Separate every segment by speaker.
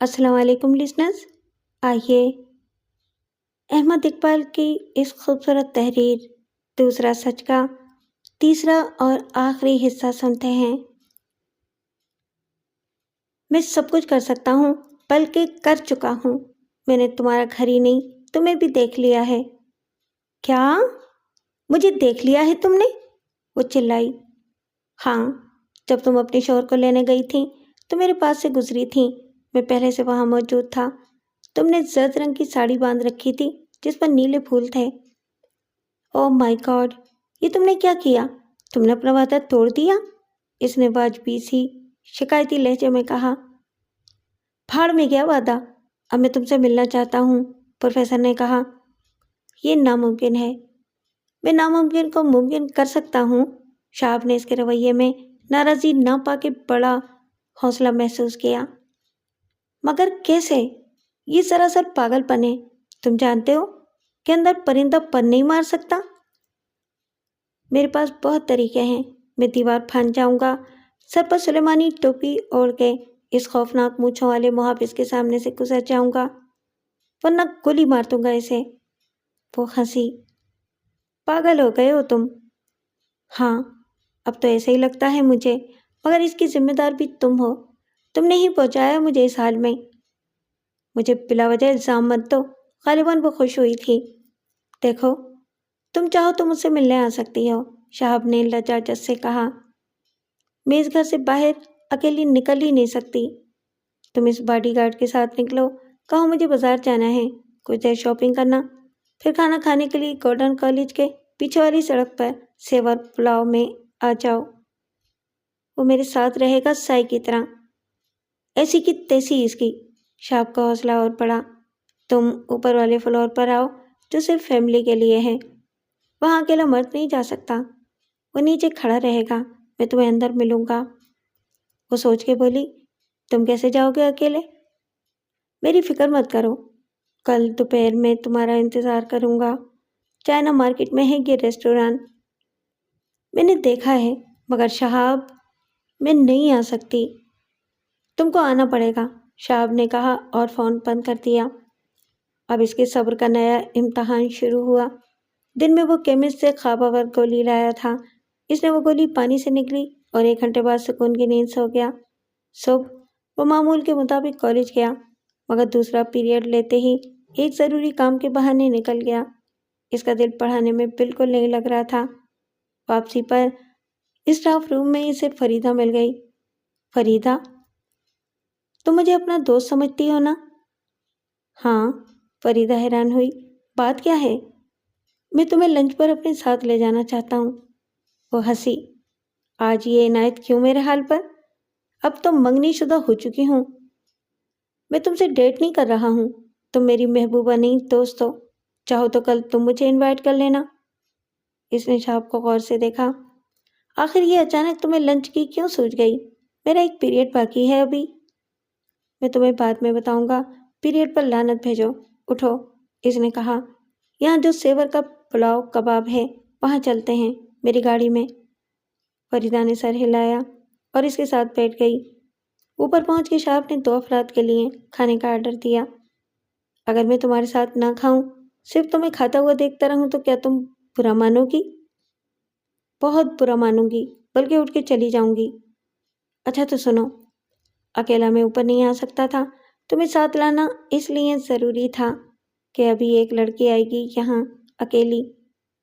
Speaker 1: السلام علیکم لسنرز، آئیے احمد اقبال کی اس خوبصورت تحریر دوسرا سچ کا تیسرا اور آخری حصہ سنتے ہیں۔ میں سب کچھ کر سکتا ہوں، بلکہ کر چکا ہوں۔ میں نے تمہارا گھر ہی نہیں تمہیں بھی دیکھ لیا ہے۔ کیا؟ مجھے دیکھ لیا ہے تم نے؟ وہ چلائی۔ ہاں، جب تم اپنے شوہر کو لینے گئی تھی تو میرے پاس سے گزری تھی، میں پہلے سے وہاں موجود تھا۔ تم نے زرد رنگ کی ساڑی باندھ رکھی تھی جس پر نیلے پھول تھے۔ او مائی گاڈ، یہ تم نے کیا کیا؟ تم نے اپنا وعدہ توڑ دیا؟ اس نے واجبی سی شکایتی لہجے میں کہا۔ پھاڑ میں گیا وعدہ، اب میں تم سے ملنا چاہتا ہوں، پروفیسر نے کہا۔ یہ ناممکن ہے۔ میں ناممکن کو ممکن کر سکتا ہوں۔ شہاب نے اس کے رویے میں ناراضی نہ پا کے بڑا حوصلہ محسوس کیا۔ مگر کیسے؟ یہ سراسر پاگل پن ہے۔ تم جانتے ہو کہ اندر پرندہ پر نہیں مار سکتا۔ میرے پاس بہت طریقے ہیں۔ میں دیوار پھاند جاؤں گا، سر پر سلیمانی ٹوپی اوڑھ کے اس خوفناک مونچھوں والے محافظ کے سامنے سے گزر جاؤں گا، ورنہ گولی مار دوں گا اسے۔ وہ ہنسی۔ پاگل ہو گئے ہو تم؟ ہاں، اب تو ایسے ہی لگتا ہے مجھے، مگر اس کی ذمہ دار بھی تم ہو۔ تم نے ہی پہنچایا مجھے اس حال میں۔ مجھے بلا وجہ الزام مت دو۔ غالباً وہ خوش ہوئی تھی۔ دیکھو، تم چاہو تو مجھ سے ملنے آ سکتی ہو، شہاب نے لجاجت سے کہا۔ میں اس گھر سے باہر اکیلی نکل ہی نہیں سکتی۔ تم اس باڈی گارڈ کے ساتھ نکلو، کہو مجھے بازار جانا ہے، کچھ دیر شاپنگ کرنا، پھر کھانا کھانے کے لیے گورڈن کالج کے پیچھے والی سڑک پر سیور پلاؤ میں آ جاؤ۔ وہ میرے ساتھ رہے گا سائی کی طرح۔ ایسی کی تیسی اس کی۔ شہاب کا حوصلہ اور بڑھا۔ تم اوپر والے فلور پر آؤ جو صرف فیملی کے لیے ہے، وہاں اکیلا مرد نہیں جا سکتا۔ وہ نیچے کھڑا رہے گا، میں تمہیں اندر ملوں گا۔ وہ سوچ کے بولی، تم کیسے جاؤ گے اکیلے؟ میری فکر مت کرو، کل دوپہر میں تمہارا انتظار کروں گا۔ چائنا مارکیٹ میں ہے یہ ریسٹوران۔ میں نے دیکھا ہے، مگر شہاب، میں نہیں آ سکتی۔ تم کو آنا پڑے گا، شہاب نے کہا اور فون بند کر دیا۔ اب اس کے صبر کا نیا امتحان شروع ہوا۔ دن میں وہ کیمسٹ سے خواب آور گولی لایا تھا۔ اس نے وہ گولی پانی سے نکلی اور 1 گھنٹے بعد سکون کی نیند سو گیا۔ صبح وہ معمول کے مطابق کالج گیا، مگر دوسرا پیریڈ لیتے ہی ایک ضروری کام کے بہانے نکل گیا۔ اس کا دل پڑھانے میں بالکل نہیں لگ رہا تھا۔ واپسی پر اسٹاف روم میں اسے فریدہ مل گئی۔ فریدہ، تم مجھے اپنا دوست سمجھتی ہو نا؟ ہاں، فریدہ حیران ہوئی۔ بات کیا ہے؟ میں تمہیں لنچ پر اپنے ساتھ لے جانا چاہتا ہوں۔ وہ ہنسی۔ آج یہ عنایت کیوں میرے حال پر؟ اب تو منگنی شدہ ہو چکی ہوں۔ میں تم سے ڈیٹ نہیں کر رہا ہوں، تم میری محبوبہ نہیں دوست ہو۔ چاہو تو کل تم مجھے انوائٹ کر لینا۔ اس نے شہاب کو غور سے دیکھا۔ آخر یہ اچانک تمہیں لنچ کی کیوں سوچ گئی؟ میرا ایک پیریڈ باقی ہے ابھی۔ میں تمہیں بعد میں بتاؤں گا، پیریڈ پر لعنت بھیجو۔ اٹھو، اس نے کہا۔ یہاں جو سیور کا پلاؤ کباب ہے وہاں چلتے ہیں، میری گاڑی میں۔ فریدہ نے سر ہلایا اور اس کے ساتھ بیٹھ گئی۔ اوپر پہنچ کے شہاب نے 2 افراد کے لیے کھانے کا آرڈر دیا۔ اگر میں تمہارے ساتھ نہ کھاؤں، صرف تمہیں کھاتا ہوا دیکھتا رہوں تو کیا تم برا مانو گی؟ بہت برا مانوں گی، بلکہ اٹھ کے چلی جاؤں گی۔ اچھا تو سنو، اکیلا میں اوپر نہیں آ سکتا تھا، تمہیں ساتھ لانا اس لیے ضروری تھا کہ ابھی ایک لڑکی آئے گی یہاں اکیلی،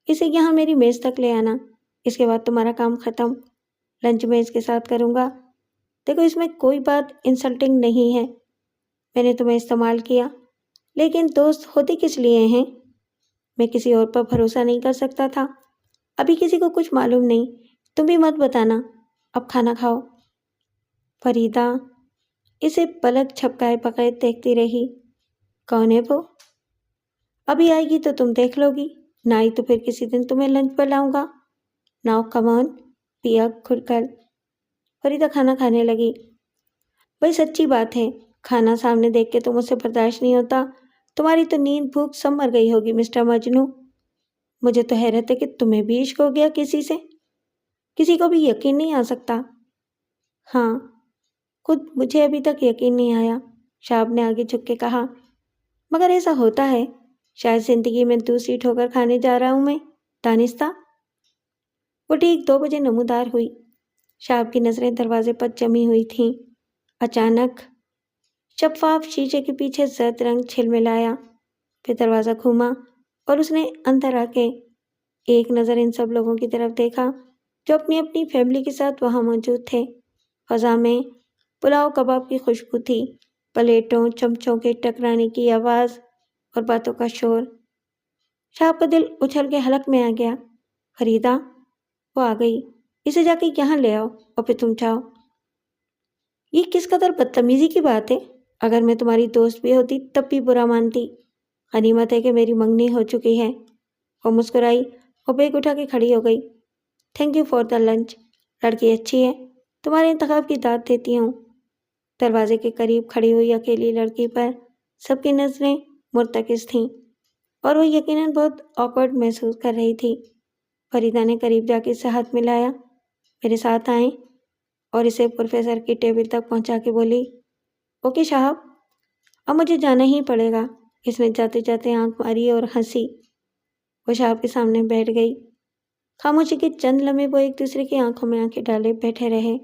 Speaker 1: اسے یہاں میری میز تک لے آنا، اس کے بعد تمہارا کام ختم۔ لنچ میں اس کے ساتھ کروں گا۔ دیکھو، اس میں کوئی بات انسلٹنگ نہیں ہے، میں نے تمہیں استعمال کیا، لیکن دوست ہوتے کس لیے ہیں؟ میں کسی اور پر بھروسہ نہیں کر سکتا تھا، ابھی کسی کو کچھ معلوم نہیں، تم بھی مت بتانا۔ اب کھانا کھاؤ۔ فریدہ اسے پلک چھپکائے بغیر دیکھتی رہی۔ کون ہے وہ؟ ابھی آئے گی تو تم دیکھ لو گی، نہ آئی تو پھر کسی دن تمہیں لنچ پر لاؤں گا۔ ناؤ کم آن، پیا کھل کر۔ فریدہ کھانا کھانے لگی۔ بھائی سچی بات ہے، کھانا سامنے دیکھ کے تو مجھ سے برداشت نہیں ہوتا۔ تمہاری تو نیند بھوک سب مر گئی ہوگی مسٹر مجنوں۔ مجھے تو حیرت ہے کہ تمہیں بھی عشق ہو گیا کسی سے، کسی کو بھی یقین نہیں آ سکتا۔ ہاں، خود مجھے ابھی تک یقین نہیں آیا۔ شہاب نے آگے جھک کے کہا۔ مگر ایسا ہوتا ہے، شاید زندگی میں دوسری ٹھوکر کھانے جا رہا ہوں میں، دانستہ۔ وہ ٹھیک 2 بجے نمودار ہوئی۔ شہاب کی نظریں دروازے پر جمی ہوئی تھیں۔ اچانک شفاف شیشے کے پیچھے زرد رنگ چھلملایا، پھر دروازہ گھوما اور اس نے اندر آ کے ایک نظر ان سب لوگوں کی طرف دیکھا جو اپنی اپنی فیملی کے ساتھ وہاں موجود تھے۔ فضا میں پلاؤ کباب کی خوشبو تھی، پلیٹوں چمچوں کے ٹکرانے کی آواز اور باتوں کا شور۔ شہاب کا دل اچھل کے حلق میں آ گیا۔ فریدہ، وہ آ گئی، اسے جا کے یہاں لے آؤ اور پھر تم جاؤ۔ یہ کس قدر بدتمیزی کی بات ہے، اگر میں تمہاری دوست بھی ہوتی تب بھی برا مانتی۔ غنیمت ہے کہ میری منگنی ہو چکی ہے۔ وہ مسکرائی اور بیگ اٹھا کے کھڑی ہو گئی۔ Thank you for the lunch, لڑکی اچھی ہے، تمہارے انتخاب کی داد دیتی ہوں۔ دروازے کے قریب کھڑی ہوئی اکیلی لڑکی پر سب کی نظریں مرتکز تھیں اور وہ یقیناً بہت آکورڈ محسوس کر رہی تھی۔ فریدہ نے قریب جا کے اسے ہاتھ ملایا۔ میرے ساتھ آئیں، اور اسے پروفیسر کی ٹیبل تک پہنچا کے بولی، اوکے شہاب، اب مجھے جانا ہی پڑے گا۔ اس نے جاتے جاتے آنکھ ماری اور ہنسی۔ وہ شہاب کے سامنے بیٹھ گئی۔ خاموشی کے چند لمحے وہ ایک دوسرے کی آنکھوں میں آنکھیں ڈالے بیٹھے رہے۔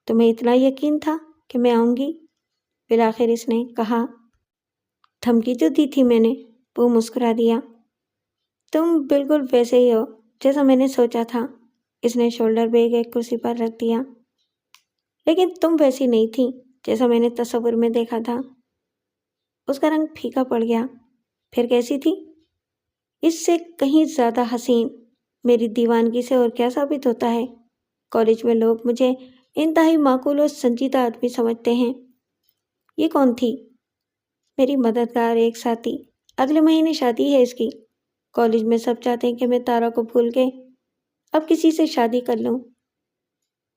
Speaker 1: تمہیں اتنا یقین تھا کہ میں آؤں گی؟ بالآخر اس نے کہا۔ دھمکی تو دی تھی میں نے، وہ مسکرا دیا۔ تم بالکل ویسے ہی ہو جیسا میں نے سوچا تھا۔ اس نے شولڈر بیگ ایک کرسی پر رکھ دیا۔ لیکن تم ویسی نہیں تھی جیسا میں نے تصور میں دیکھا تھا۔ اس کا رنگ پھیکا پڑ گیا۔ پھر کیسی تھی؟ اس سے کہیں زیادہ حسین۔ میری دیوانگی سے اور کیا ثابت ہوتا ہے؟ کالج میں لوگ مجھے انتہائی معقول اور سنجیدہ آدمی سمجھتے ہیں۔ یہ کون تھی؟ میری مددگار، ایک ساتھی۔ اگلے مہینے شادی ہے اس کی۔ کالج میں سب چاہتے ہیں کہ میں تارا کو بھول کے اب کسی سے شادی کر لوں۔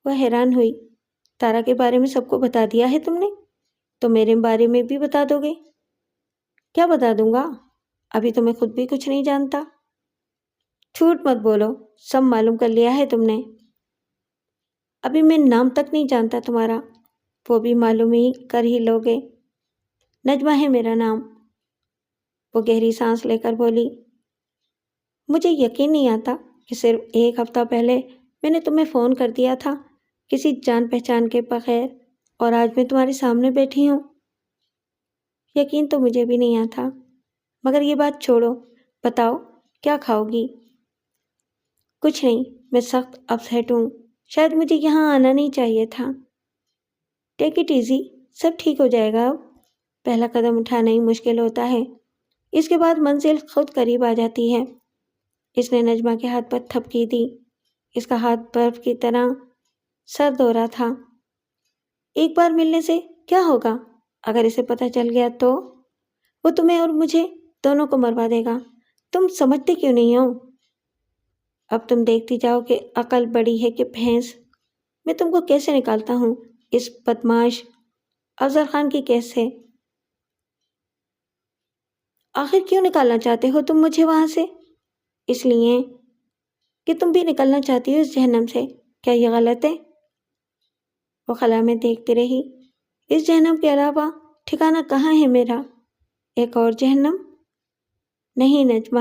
Speaker 1: وہ حیران ہوئی۔ تارا کے بارے میں سب کو بتا دیا ہے تم نے؟ تو میرے بارے میں بھی بتا دو گے؟ کیا بتا دوں گا؟ ابھی تو میں خود بھی کچھ نہیں جانتا۔ جھوٹ مت بولو، سب معلوم کر لیا ہے تم نے۔ ابھی میں نام تک نہیں جانتا تمہارا، وہ بھی معلوم ہی کر ہی لوگے۔ نجمہ ہے میرا نام۔ وہ گہری سانس لے کر بولی، مجھے یقین نہیں آتا کہ صرف 1 ہفتہ پہلے میں نے تمہیں فون کر دیا تھا کسی جان پہچان کے بغیر، اور آج میں تمہارے سامنے بیٹھی ہوں۔ یقین تو مجھے بھی نہیں آتا، مگر یہ بات چھوڑو، بتاؤ کیا کھاؤ گی؟ کچھ نہیں، میں سخت اپسیٹ ہوں، شاید مجھے یہاں آنا نہیں چاہیے تھا۔ ٹیک اٹ ایزی، سب ٹھیک ہو جائے گا اب۔ پہلا قدم اٹھانا ہی مشکل ہوتا ہے، اس کے بعد منزل خود قریب آ جاتی ہے۔ اس نے نجمہ کے ہاتھ پر تھپکی دی۔ اس کا ہاتھ برف کی طرح سرد ہو رہا تھا۔ ایک بار ملنے سے کیا ہوگا؟ اگر اسے پتہ چل گیا تو وہ تمہیں اور مجھے دونوں کو مروا دے گا۔ تم سمجھتے کیوں نہیں ہو؟ اب تم دیکھتی جاؤ کہ عقل بڑی ہے کہ بھینس۔ میں تم کو کیسے نکالتا ہوں اس بدماش افضل خان کی کیس سے۔ آخر کیوں نکالنا چاہتے ہو تم مجھے وہاں سے؟ اس لیے کہ تم بھی نکلنا چاہتی ہو اس جہنم سے۔ کیا یہ غلط ہے؟ وہ خلا میں دیکھتی رہی۔ اس جہنم کے علاوہ ٹھکانہ کہاں ہے میرا؟ ایک اور جہنم؟ نہیں نجمہ،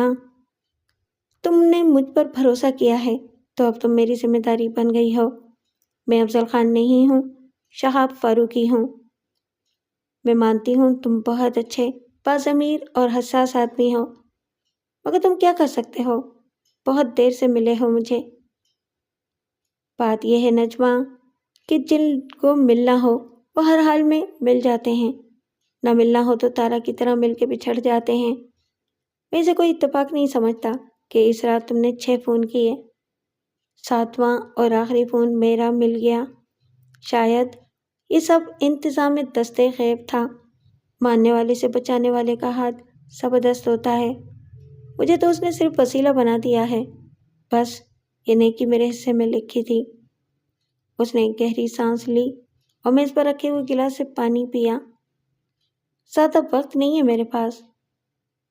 Speaker 1: تم نے مجھ پر بھروسہ کیا ہے تو اب تم میری ذمہ داری بن گئی ہو۔ میں افضل خان نہیں ہوں، شہاب فاروقی ہوں۔ میں مانتی ہوں تم بہت اچھے، باضمیر اور حساس آدمی ہو، مگر تم کیا کر سکتے ہو؟ بہت دیر سے ملے ہو مجھے۔ بات یہ ہے نجمہ کہ جن کو ملنا ہو وہ ہر حال میں مل جاتے ہیں، نہ ملنا ہو تو تارا کی طرح مل کے بچھڑ جاتے ہیں۔ میں اسے کوئی اتفاق نہیں سمجھتا کہ اس رات تم نے 6 فون کیے، 7واں اور آخری فون میرا مل گیا۔ شاید یہ سب انتظام دستے غیب تھا۔ ماننے والے سے بچانے والے کا ہاتھ زبردست ہوتا ہے۔ مجھے تو اس نے صرف وسیلہ بنا دیا ہے، بس یہ نیکی میرے حصے میں لکھی تھی۔ اس نے ایک گہری سانس لی اور میز پر رکھے ہوئے گلاس سے پانی پیا۔ زیادہ وقت نہیں ہے میرے پاس۔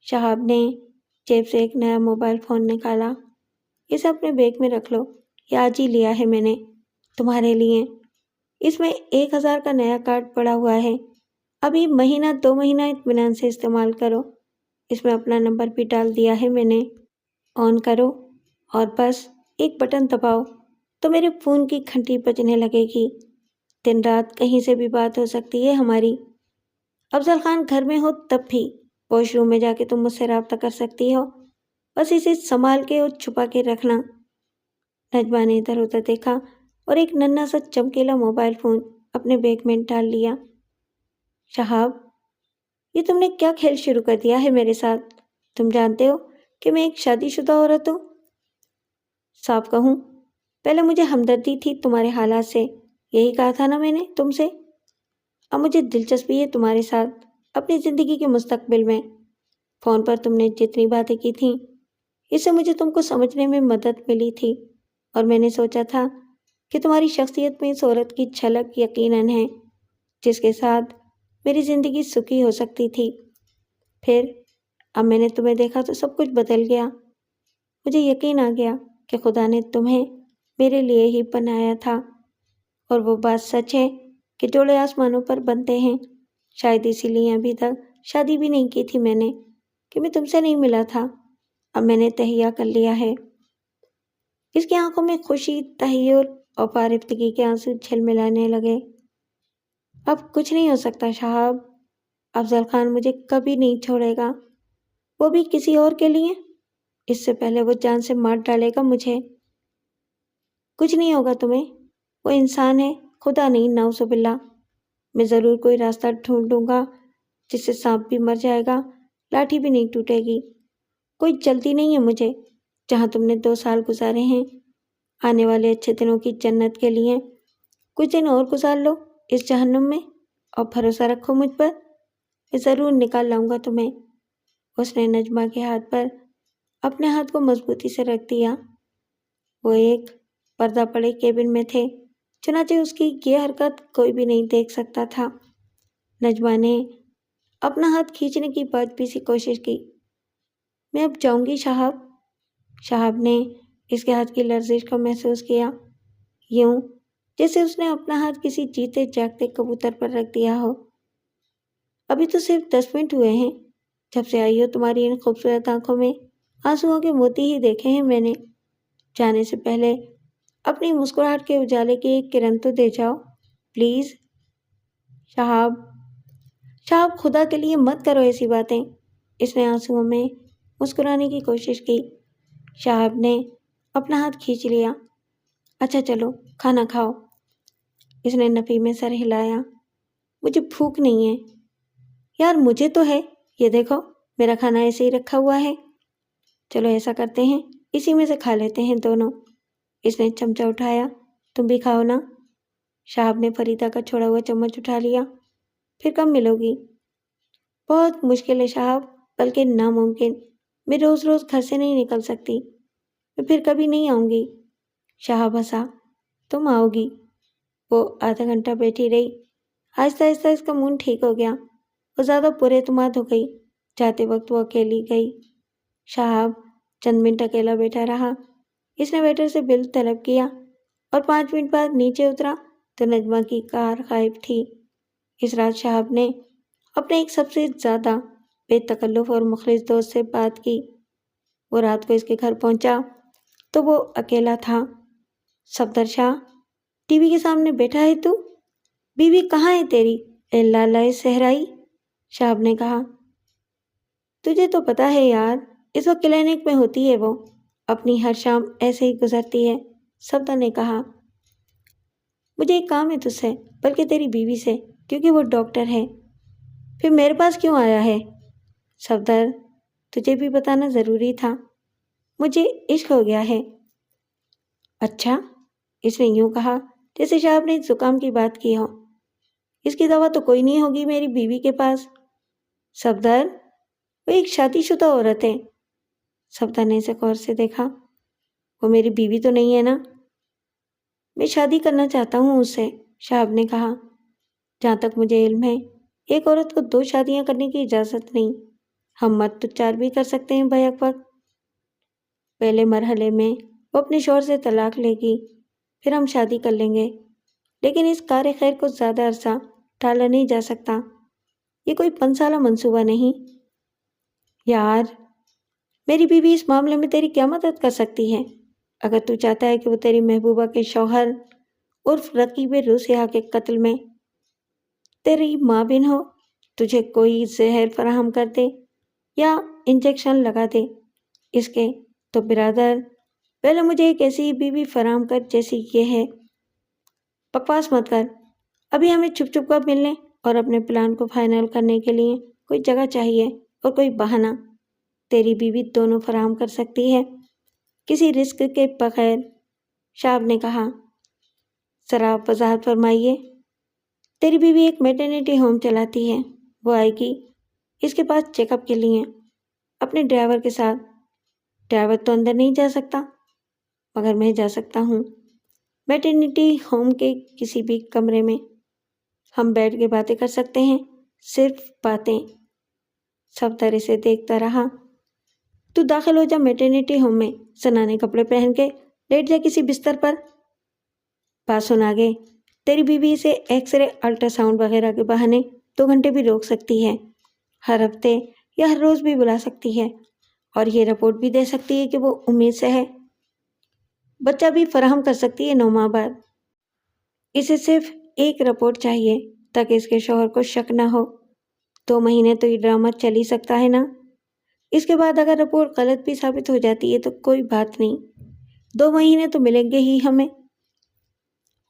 Speaker 1: شہاب نے جیب سے ایک نیا موبائل فون نکالا۔ اسے اپنے بیگ میں رکھ لو، یہ آج ہی لیا ہے میں نے تمہارے لیے۔ اس میں 1000 کا نیا کارڈ پڑا ہوا ہے، ابھی مہینہ 2 مہینہ اطمینان سے استعمال کرو، اس میں اپنا نمبر بھی ڈال دیا ہے میں نے، آن کرو اور بس ایک بٹن دباؤ تو میرے فون کی گھنٹی بجنے لگے گی، دن رات کہیں سے بھی بات ہو سکتی ہے ہماری۔ افضل خان گھر میں ہو تب بھی واش روم میں جا کے تم مجھ سے رابطہ کر سکتی ہو، بس اسے سنبھال کے اور چھپا کے رکھنا۔ نجمہ نے ادھر ادھر دیکھا اور ایک ننھا سا چمکیلا موبائل فون اپنے بیگ میں ڈال لیا۔ شہاب، یہ تم نے کیا کھیل شروع کر دیا ہے میرے ساتھ؟ تم جانتے ہو کہ میں ایک شادی شدہ عورت ہوں؟ صاف کہوں، پہلے مجھے ہمدردی تھی تمہارے حالات سے، یہی کہا تھا نا میں نے تم سے۔ اب مجھے دلچسپی ہے تمہارے ساتھ اپنی زندگی کے مستقبل میں۔ فون پر تم نے جتنی باتیں کی تھیں اس سے مجھے تم کو سمجھنے میں مدد ملی تھی، اور میں نے سوچا تھا کہ تمہاری شخصیت میں اس عورت کی جھلک یقیناً ہے جس کے ساتھ میری زندگی سکھی ہو سکتی تھی۔ پھر اب میں نے تمہیں دیکھا تو سب کچھ بدل گیا۔ مجھے یقین آ گیا کہ خدا نے تمہیں میرے لیے ہی بنایا تھا، اور وہ بات سچ ہے کہ جوڑے آسمانوں پر بنتے ہیں۔ شاید اسی لیے ابھی تک شادی بھی نہیں کی تھی میں نے، کہ میں تم سے نہیں ملا تھا۔ اب میں نے تہیہ کر لیا ہے۔ اس کی آنکھوں میں خوشی، تحیر اور فارفتگی کے آنسو جھلملانے لگے۔ اب کچھ نہیں ہو سکتا شہاب، افضل خان مجھے کبھی نہیں چھوڑے گا، وہ بھی کسی اور کے لیے۔ اس سے پہلے وہ جان سے مار ڈالے گا مجھے۔ کچھ نہیں ہوگا تمہیں، وہ انسان ہے، خدا نہیں، نعوذ باللہ۔ میں ضرور کوئی راستہ ڈھونڈوں گا جس سے سانپ بھی مر جائے گا، لاٹھی بھی نہیں ٹوٹے گی۔ کوئی جلدی نہیں ہے مجھے، جہاں تم نے 2 سال گزارے ہیں آنے والے اچھے دنوں کی جنت کے لیے، کچھ دن اور گزار لو اس جہنم میں، اور بھروسہ رکھو مجھ پر، میں ضرور نکال لاؤں گا تمہیں۔ اس نے نجمہ کے ہاتھ پر اپنے ہاتھ کو مضبوطی سے رکھ دیا۔ وہ ایک پردہ پڑے کیبن میں تھے، چنانچہ اس کی یہ حرکت کوئی بھی نہیں دیکھ سکتا تھا۔ نجمہ نے اپنا ہاتھ کھینچنے کی بات سی کوشش کی۔ میں اب جاؤں گی شہاب۔ شہاب نے اس کے ہاتھ کی لرزش کو محسوس کیا، یوں جیسے اس نے اپنا ہاتھ کسی جیتے جاگتے کبوتر پر رکھ دیا ہو۔ ابھی تو صرف 10 منٹ ہوئے ہیں جب سے آئی ہو، تمہاری ان خوبصورت آنکھوں میں آنسوؤں کے موتی ہی دیکھے ہیں میں نے۔ جانے سے پہلے اپنی مسکراہٹ کے اجالے کی ایک کرن تو دے جاؤ پلیز۔ شہاب، شہاب خدا کے لیے مت کرو ایسی باتیں۔ اس نے آنسوؤں میں مسکرانے کی کوشش کی۔ شہاب نے اپنا ہاتھ کھینچ لیا۔ اچھا چلو کھانا کھاؤ۔ اس نے نفی میں سر ہلایا۔ مجھے بھوک نہیں ہے۔ یار مجھے تو ہے، یہ دیکھو میرا کھانا ایسے ہی رکھا ہوا ہے۔ چلو ایسا کرتے ہیں، اسی میں سے کھا لیتے ہیں دونوں۔ اس نے چمچہ اٹھایا۔ تم بھی کھاؤ نا۔ شہاب نے فریدہ کا چھوڑا ہوا چمچ اٹھا لیا۔ پھر کب ملو گی؟ بہت مشکل ہے شہاب، بلکہ ناممکن۔ میں روز روز گھر سے نہیں نکل سکتی، میں پھر کبھی نہیں آؤں گی۔ شہاب ہنسا۔ تم آؤ گی؟ وہ آدھا گھنٹہ بیٹھی رہی۔ آہستہ آہستہ اس کا موڈ ٹھیک ہو گیا، وہ زیادہ پر اعتماد ہو گئی۔ جاتے وقت وہ اکیلی گئی۔ شہاب چند منٹ اکیلا بیٹھا رہا۔ اس نے ویٹر سے بل طلب کیا اور 5 منٹ بعد نیچے اترا تو نجمہ کی کار غائب تھی۔ اس رات شہاب نے اپنے ایک سب سے زیادہ بے تکلف اور مخلص دوست سے بات کی۔ وہ رات کو اس کے گھر پہنچا تو وہ اکیلا تھا۔ صفدر شاہ، ٹی وی کے سامنے بیٹھا ہے تو؟ بیوی کہاں ہے تیری اے لالہ صحرائی؟ شہاب نے کہا۔ تجھے تو پتا ہے یار، اس وقت کلینک میں ہوتی ہے وہ، اپنی ہر شام ایسے ہی گزرتی ہے، صفدر نے کہا۔ مجھے ایک کام ہے تجھ سے، بلکہ تیری بیوی سے، کیونکہ وہ ڈاکٹر ہے۔ پھر میرے پاس کیوں آیا ہے؟ صفدر، تجھے بھی بتانا ضروری تھا، مجھے عشق ہو گیا ہے۔ اچھا؟ اس نے یوں کہا جیسے شہاب نے زکام کی بات کی ہو۔ اس کی دوا تو کوئی نہیں ہوگی میری بیوی کے پاس۔ صفدر، وہ ایک شادی شدہ عورت ہے۔ صفدر نے اسے غور سے دیکھا۔ وہ میری بیوی تو نہیں ہے نا؟ میں شادی کرنا چاہتا ہوں اس سے، شہاب نے کہا۔ جہاں تک مجھے علم ہے، ایک عورت کو 2 شادیاں کرنے کی اجازت نہیں، ہم مرد تو 4 بھی کر سکتے ہیں بیک وقت۔ پہلے مرحلے میں وہ اپنے شوہر سے طلاق لے گی، پھر ہم شادی کر لیں گے، لیکن اس کار خیر کو زیادہ عرصہ ٹالا نہیں جا سکتا۔ یہ کوئی 5 سالہ منصوبہ نہیں۔ یار، میری بیوی اس معاملے میں تیری کیا مدد کر سکتی ہے؟ اگر تو چاہتا ہے کہ وہ تیری محبوبہ کے شوہر عرف رقیب روسیہ کے قتل میں تیری معاون ہو، تجھے کوئی زہر فراہم کر دے یا انجیکشن لگا دے اس کے، تو برادر پہلے مجھے ایک ایسی بیوی فراہم کر جیسی یہ ہے۔ بکواس مت کر، ابھی ہمیں چھپ چھپ کر ملنے اور اپنے پلان کو فائنل کرنے کے لیے کوئی جگہ چاہیے اور کوئی بہانہ۔ تیری بیوی دونوں فراہم کر سکتی ہے، کسی رسک کے بغیر، شہاب نے کہا۔ ذرا وضاحت فرمائیے۔ تیری بیوی ایک میٹرنیٹی ہوم چلاتی ہے، وہ آئے گی اس کے پاس چیک اپ کے لیے اپنے ڈرائیور کے ساتھ۔ ڈرائیور تو اندر نہیں جا سکتا، مگر میں جا سکتا ہوں، میٹرنیٹی ہوم کے کسی بھی کمرے میں۔ ہم بیٹھ کے باتیں کر سکتے ہیں، صرف باتیں۔ سب طرح سے دیکھتا رہا۔ تو داخل ہو جا میٹرنیٹی ہوم میں، زنانے کپڑے پہن کے لیٹ جا کسی بستر پر۔ بات سن آگے، تیری بیوی اسے ایکس رے، الٹرا ساؤنڈ وغیرہ کے بہانے 2 گھنٹے بھی روک سکتی ہے، ہر ہفتے یا ہر روز بھی بلا سکتی ہے، اور یہ رپورٹ بھی دے سکتی ہے کہ وہ امید سے ہے۔ بچہ بھی فراہم کر سکتی ہے 9 ماہ بعد۔ اسے صرف ایک رپورٹ چاہیے تاکہ اس کے شوہر کو شک نہ ہو۔ 2 مہینے تو یہ ڈرامہ چل ہی سکتا ہے نا؟ اس کے بعد اگر رپورٹ غلط بھی ثابت ہو جاتی ہے تو کوئی بات نہیں، 2 مہینے تو ملیں گے ہی ہمیں،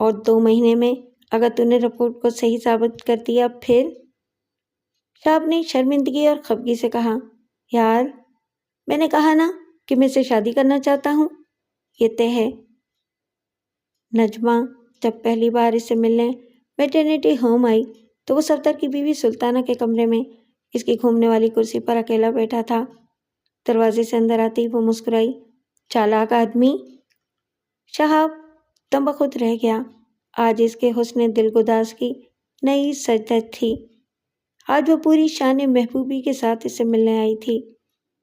Speaker 1: اور 2 مہینے میں اگر تو نے رپورٹ کو صحیح ثابت کر دیا پھر؟ شہاب نے شرمندگی اور خفگی سے کہا۔ یار، میں نے کہا نا کہ میں اسے شادی کرنا چاہتا ہوں، یہ طے ہے۔ نجمہ جب پہلی بار اس سے ملنے میٹرنیٹی ہوم آئی تو وہ صفدر کی بیوی سلطانہ کے کمرے میں اس کی گھومنے والی کرسی پر اکیلا بیٹھا تھا۔ دروازے سے اندر آتی وہ مسکرائی۔ چالاک آدمی! شہاب دم بخود رہ گیا۔ آج اس کے حسن دلگداز کی نئی سجدت تھی۔ آج وہ پوری شان محبوبی کے ساتھ اس سے ملنے آئی تھی۔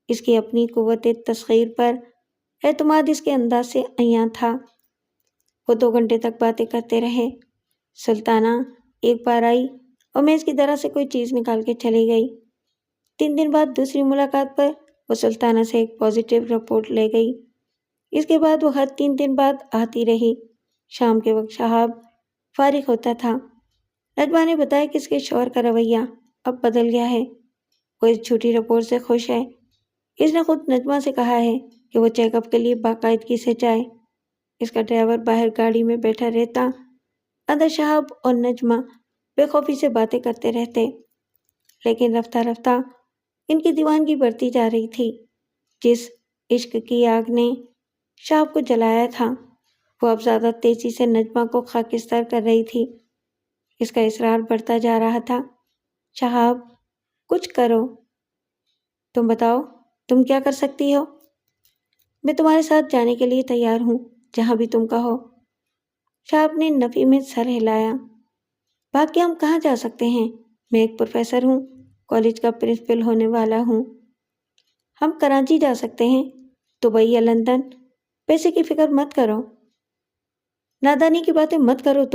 Speaker 1: اس کی اپنی قوت تسخیر پر اعتماد اس کے انداز سے عیاں تھا۔ وہ 2 گھنٹے تک باتیں کرتے رہے۔ سلطانہ ایک بار آئی اور میز کی درہ سے کوئی چیز نکال کے چلی گئی۔ 3 دن بعد دوسری ملاقات پر وہ سلطانہ سے ایک پازیٹیو رپورٹ لے گئی۔ اس کے بعد وہ ہر 3 دن بعد آتی رہی۔ شام کے وقت شہاب فارغ ہوتا تھا۔ نجمہ نے بتایا کہ اس کے شوہر کا رویہ اب بدل گیا ہے، وہ اس جھوٹی رپورٹ سے خوش ہے۔ اس نے خود نجمہ سے کہا ہے کہ وہ چیک اپ کے لیے باقاعدگی سے جائے۔ اس کا ڈرائیور باہر گاڑی میں بیٹھا رہتا، اندر شہاب اور نجمہ بے خوفی سے باتیں کرتے رہتے، لیکن رفتہ رفتہ ان کی دیوانگی بڑھتی جا رہی تھی۔ جس عشق کی آگ نے شہاب کو جلایا تھا وہ اب زیادہ تیزی سے نجمہ کو خاکستر کر رہی تھی۔ اس کا اصرار بڑھتا جا رہا تھا۔ شہاب، کچھ کرو، تم بتاؤ تم کیا کر سکتی ہو؟ میں تمہارے ساتھ جانے کے لیے تیار ہوں، جہاں بھی تم کہو۔ شہاب نے نفی میں سر ہلایا۔ بھاگ کے ہم کہاں جا سکتے ہیں؟ میں ایک پروفیسر ہوں، کالج کا پرنسپل ہونے والا ہوں۔ ہم کراچی جا سکتے ہیں، دبئی یا لندن، پیسے کی فکر مت کرو۔ نادانی کی باتیں مت کرو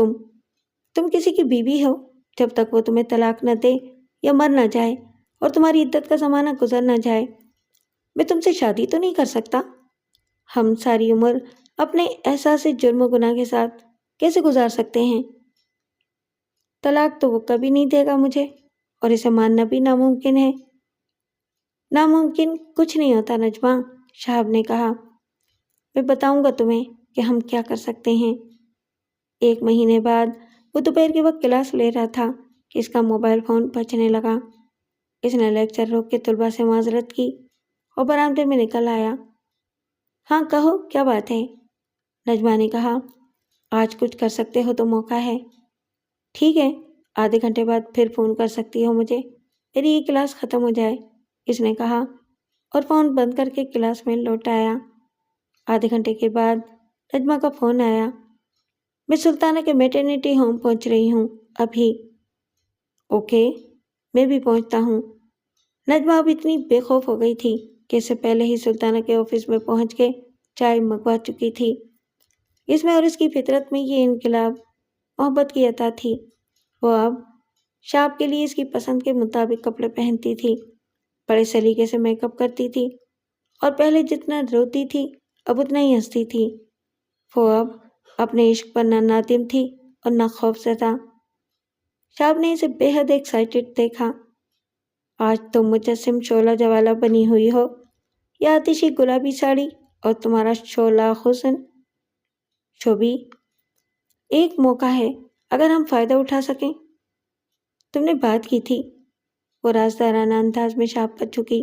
Speaker 1: تم کسی کی بیوی ہو، جب تک وہ تمہیں طلاق نہ دے یا مر نہ جائے اور تمہاری عدت کا زمانہ گزر نہ جائے۔ میں تم سے شادی تو نہیں کر سکتا۔ ہم ساری عمر اپنے احساس جرم و گناہ کے ساتھ کیسے گزار سکتے ہیں؟ طلاق تو وہ کبھی نہیں دے گا مجھے، اور اسے ماننا بھی ناممکن ہے۔ ناممکن کچھ نہیں ہوتا نجمہ، شہاب نے کہا۔ میں بتاؤں گا تمہیں کہ ہم کیا کر سکتے ہیں۔ 1 مہینے بعد وہ دوپہر کے وقت کلاس لے رہا تھا کہ اس کا موبائل فون بجنے لگا۔ اس نے لیکچر روک کے طلباء سے معذرت کی اور برآمدے میں نکل آیا۔ ہاں کہو، کیا بات ہے؟ نجمہ نے کہا۔ آج کچھ کر سکتے ہو تو موقع ہے۔ ٹھیک ہے، آدھے گھنٹے بعد پھر فون کر سکتی ہو مجھے، میری یہ کلاس ختم ہو جائے، اس نے کہا اور فون بند کر کے کلاس میں لوٹ آیا۔ آدھے گھنٹے کے بعد نجمہ کا فون آیا۔ میں سلطانہ کے میٹرنیٹی ہوم پہنچ رہی ہوں ابھی۔ اوکے، میں بھی پہنچتا ہوں۔ نجمہ اب اتنی بے خوف ہو گئی تھی کہ اس سے پہلے ہی سلطانہ کے آفس میں پہنچ کے چائے منگوا چکی تھی۔ اس میں اور اس کی فطرت میں یہ انقلاب محبت کی عطا تھی۔ وہ اب شاب کے لیے اس کی پسند کے مطابق کپڑے پہنتی تھی، بڑے سلیقے سے میک اپ کرتی تھی، اور پہلے جتنا روتی تھی اب اتنا ہی ہنستی تھی۔ وہ اب اپنے عشق پر نہ نادم تھی اور نہ خوف زدہ۔ شاب نے اسے بے حد ایکسائٹڈ دیکھا۔ آج تم مجسم شعلہ جوالا بنی ہوئی ہو، یا آتشی گلابی ساڑی اور تمہارا شعلہ حسن۔ شوبی، ایک موقع ہے، اگر ہم فائدہ اٹھا سکیں۔ تم نے بات کی تھی۔ وہ رازدارانہ انداز میں شاب پر جھکی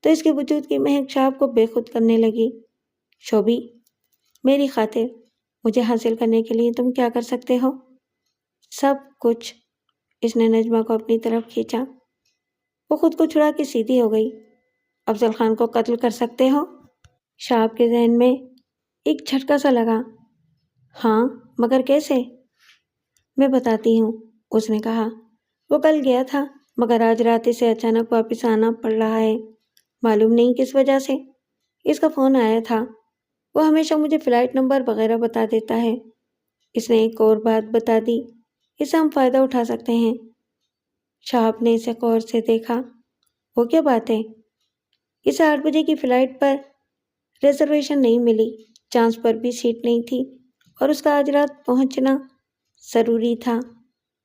Speaker 1: تو اس کے وجود کی مہک شاب کو بے خود کرنے لگی۔ شوبی، میری خاطر مجھے حاصل کرنے کے لیے تم کیا کر سکتے ہو؟ سب کچھ۔ اس نے نجمہ کو اپنی طرف کھینچا۔ وہ خود کو چھڑا کے سیدھی ہو گئی۔ افضل خان کو قتل کر سکتے ہو؟ شاب کے ذہن میں ایک جھٹکا سا لگا۔ ہاں، مگر کیسے؟ میں بتاتی ہوں، اس نے کہا۔ وہ کل گیا تھا مگر آج رات اسے اچانک واپس آنا پڑ رہا ہے، معلوم نہیں کس وجہ سے۔ اس کا فون آیا تھا۔ وہ ہمیشہ مجھے فلائٹ نمبر وغیرہ بتا دیتا ہے۔ اس نے ایک اور بات بتا دی، اس سے ہم فائدہ اٹھا سکتے ہیں۔ شہاب نے اسے غور سے دیکھا۔ وہ کیا بات ہے؟ اسے 8 بجے کی فلائٹ پر ریزرویشن نہیں ملی، چانس پر بھی سیٹ نہیں تھی، اور اس کا آج رات پہنچنا ضروری تھا۔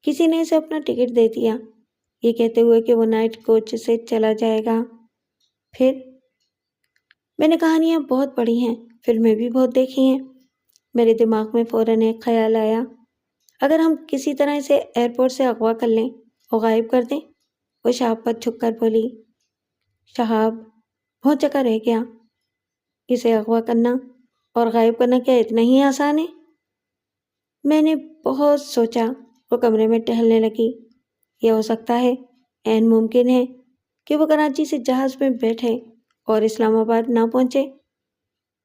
Speaker 1: کسی نے اسے اپنا ٹکٹ دے دیا، یہ کہتے ہوئے کہ وہ نائٹ کوچ سے چلا جائے گا۔ پھر میں نے کہانیاں بہت پڑھی ہیں، فلمیں بھی بہت دیکھی ہیں۔ میرے دماغ میں فوراً ایک خیال آیا، اگر ہم کسی طرح اسے ایئرپورٹ سے اغوا کر لیں اور غائب کر دیں۔ وہ شہاب پر جھک کر بولی۔ شہاب بہت چکا رہ گیا۔ اسے اغوا کرنا اور غائب کرنا کیا اتنا ہی آسان ہے؟ میں نے بہت سوچا۔ وہ کمرے میں ٹہلنے لگی۔ یہ ہو سکتا ہے، عین ممکن ہے کہ وہ کراچی سے جہاز میں بیٹھے اور اسلام آباد نہ پہنچے۔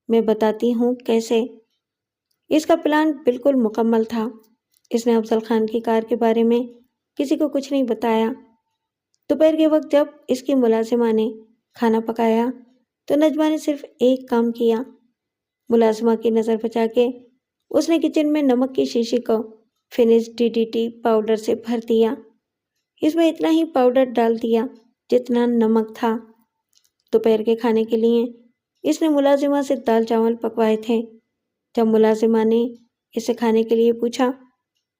Speaker 1: میں بتاتی ہوں کیسے۔ اس کا پلان بالکل مکمل تھا۔ اس نے افضل خان کی کار کے بارے میں کسی کو کچھ نہیں بتایا۔ دوپہر کے وقت جب اس کی ملازمہ نے کھانا پکایا تو نجمہ نے صرف ایک کام کیا۔ ملازمہ کی نظر بچا کے اس نے کچن میں نمک کی شیشی کو فنش DDT پاؤڈر سے بھر دیا۔ اس میں اتنا ہی پاؤڈر ڈال دیا جتنا نمک تھا۔ دوپہر کے کھانے کے لیے اس نے ملازمہ سے دال چاول پکوائے تھے۔ جب ملازمہ نے اسے کھانے کے لیے پوچھا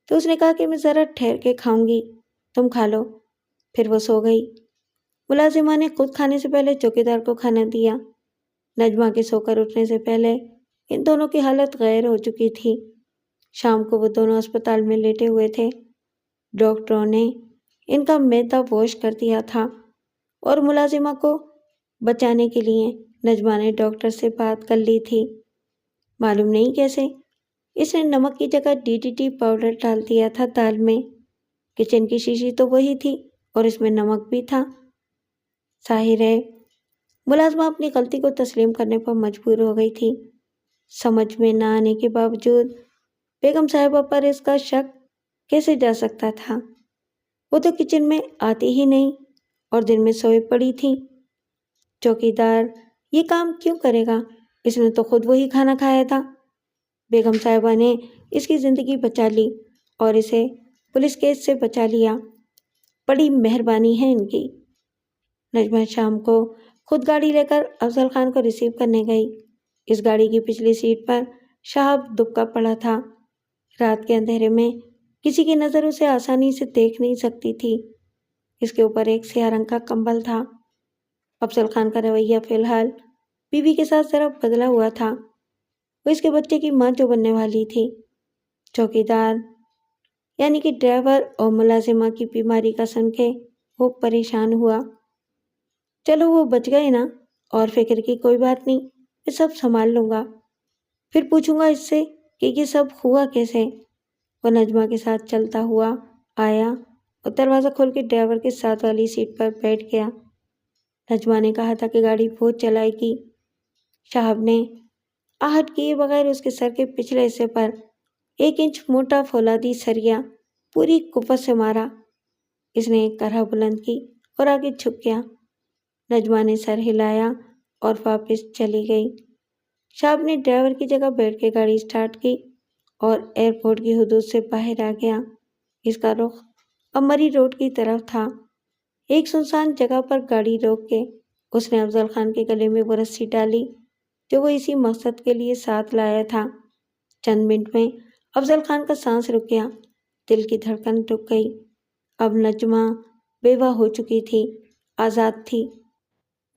Speaker 1: تو اس نے کہا کہ میں ذرا ٹھہر کے کھاؤں گی، تم کھا لو۔ پھر وہ سو گئی۔ ملازمہ نے خود کھانے سے پہلے چوکیدار کو کھانا دیا۔ نجمہ کے سو کر اٹھنے سے پہلے ان دونوں کی حالت غیر ہو چکی تھی۔ شام کو وہ دونوں اسپتال میں لیٹے ہوئے تھے۔ ڈاکٹروں نے ان کا معدہ واش کر دیا تھا اور ملازمہ کو بچانے کے لیے نجمہ نے ڈاکٹر سے بات کر لی تھی۔ معلوم نہیں کیسے اس نے نمک کی جگہ DDT پاؤڈر ڈال دیا تھا دال میں۔ کچن کی شیشی تو وہی تھی اور اس میں نمک بھی تھا۔ ظاہر ہے ملازمہ اپنی غلطی کو تسلیم کرنے پر مجبور ہو گئی تھی۔ سمجھ میں نہ آنے کے باوجود بیگم صاحبہ پر اس کا شک کیسے جا سکتا تھا؟ وہ تو کچن میں آتی ہی نہیں اور دن میں سوئے پڑی تھی۔ چوکیدار یہ کام کیوں کرے گا؟ اس نے تو خود وہی کھانا کھایا تھا۔ بیگم صاحبہ نے اس کی زندگی بچا لی اور اسے پولیس کیس سے بچا لیا۔ بڑی مہربانی ہے ان کی۔ نجمہ شام کو خود گاڑی لے کر افضل خان کو ریسیو کرنے گئی۔ اس گاڑی کی پچھلی سیٹ پر شہاب دبکا پڑا تھا۔ رات کے اندھیرے میں کسی کی نظر اسے آسانی سے دیکھ نہیں سکتی تھی۔ اس کے اوپر ایک سیاہ رنگ کا کمبل تھا۔ افضل خان کا رویہ فی الحال بیوی کے ساتھ ذرا بدلا ہوا تھا۔ وہ اس کے بچے کی ماں جو بننے والی تھی۔ چوکیدار یعنی کہ ڈرائیور اور ملازمہ کی بیماری کا سن کے وہ پریشان ہوا۔ چلو وہ بچ گئے نا، اور فکر کی کوئی بات نہیں، میں سب سنبھال لوں گا۔ پھر پوچھوں گا اس سے کہ یہ سب ہوا کیسے۔ وہ نجمہ کے ساتھ چلتا ہوا آیا اور دروازہ کھول کے ڈرائیور کے ساتھ والی سیٹ پر بیٹھ گیا۔ نجمہ نے کہا تھا کہ گاڑی وہ چلائے گی۔ شہاب نے آہٹ کیے بغیر اس کے سر کے پچھلے حصے پر 1 انچ موٹا فولادی سریا پوری قوت سے مارا۔ اس نے ایک کرہ بلند کی اور آگے جھک گیا۔ نجمہ نے سر ہلایا اور واپس چلی گئی۔ شہاب نے ڈرائیور کی جگہ بیٹھ کے گاڑی سٹارٹ کی اور ایئرپورٹ کی حدود سے باہر آ گیا۔ اس کا رخ اب مری روڈ کی طرف تھا۔ ایک سنسان جگہ پر گاڑی روک کے اس نے افضل خان کے گلے میں وہ رسی ڈالی جو وہ اسی مقصد کے لیے ساتھ لایا تھا۔ چند منٹ میں افضل خان کا سانس رک گیا، دل کی دھڑکن رک گئی۔ اب نجمہ بیوہ ہو چکی تھی، آزاد تھی۔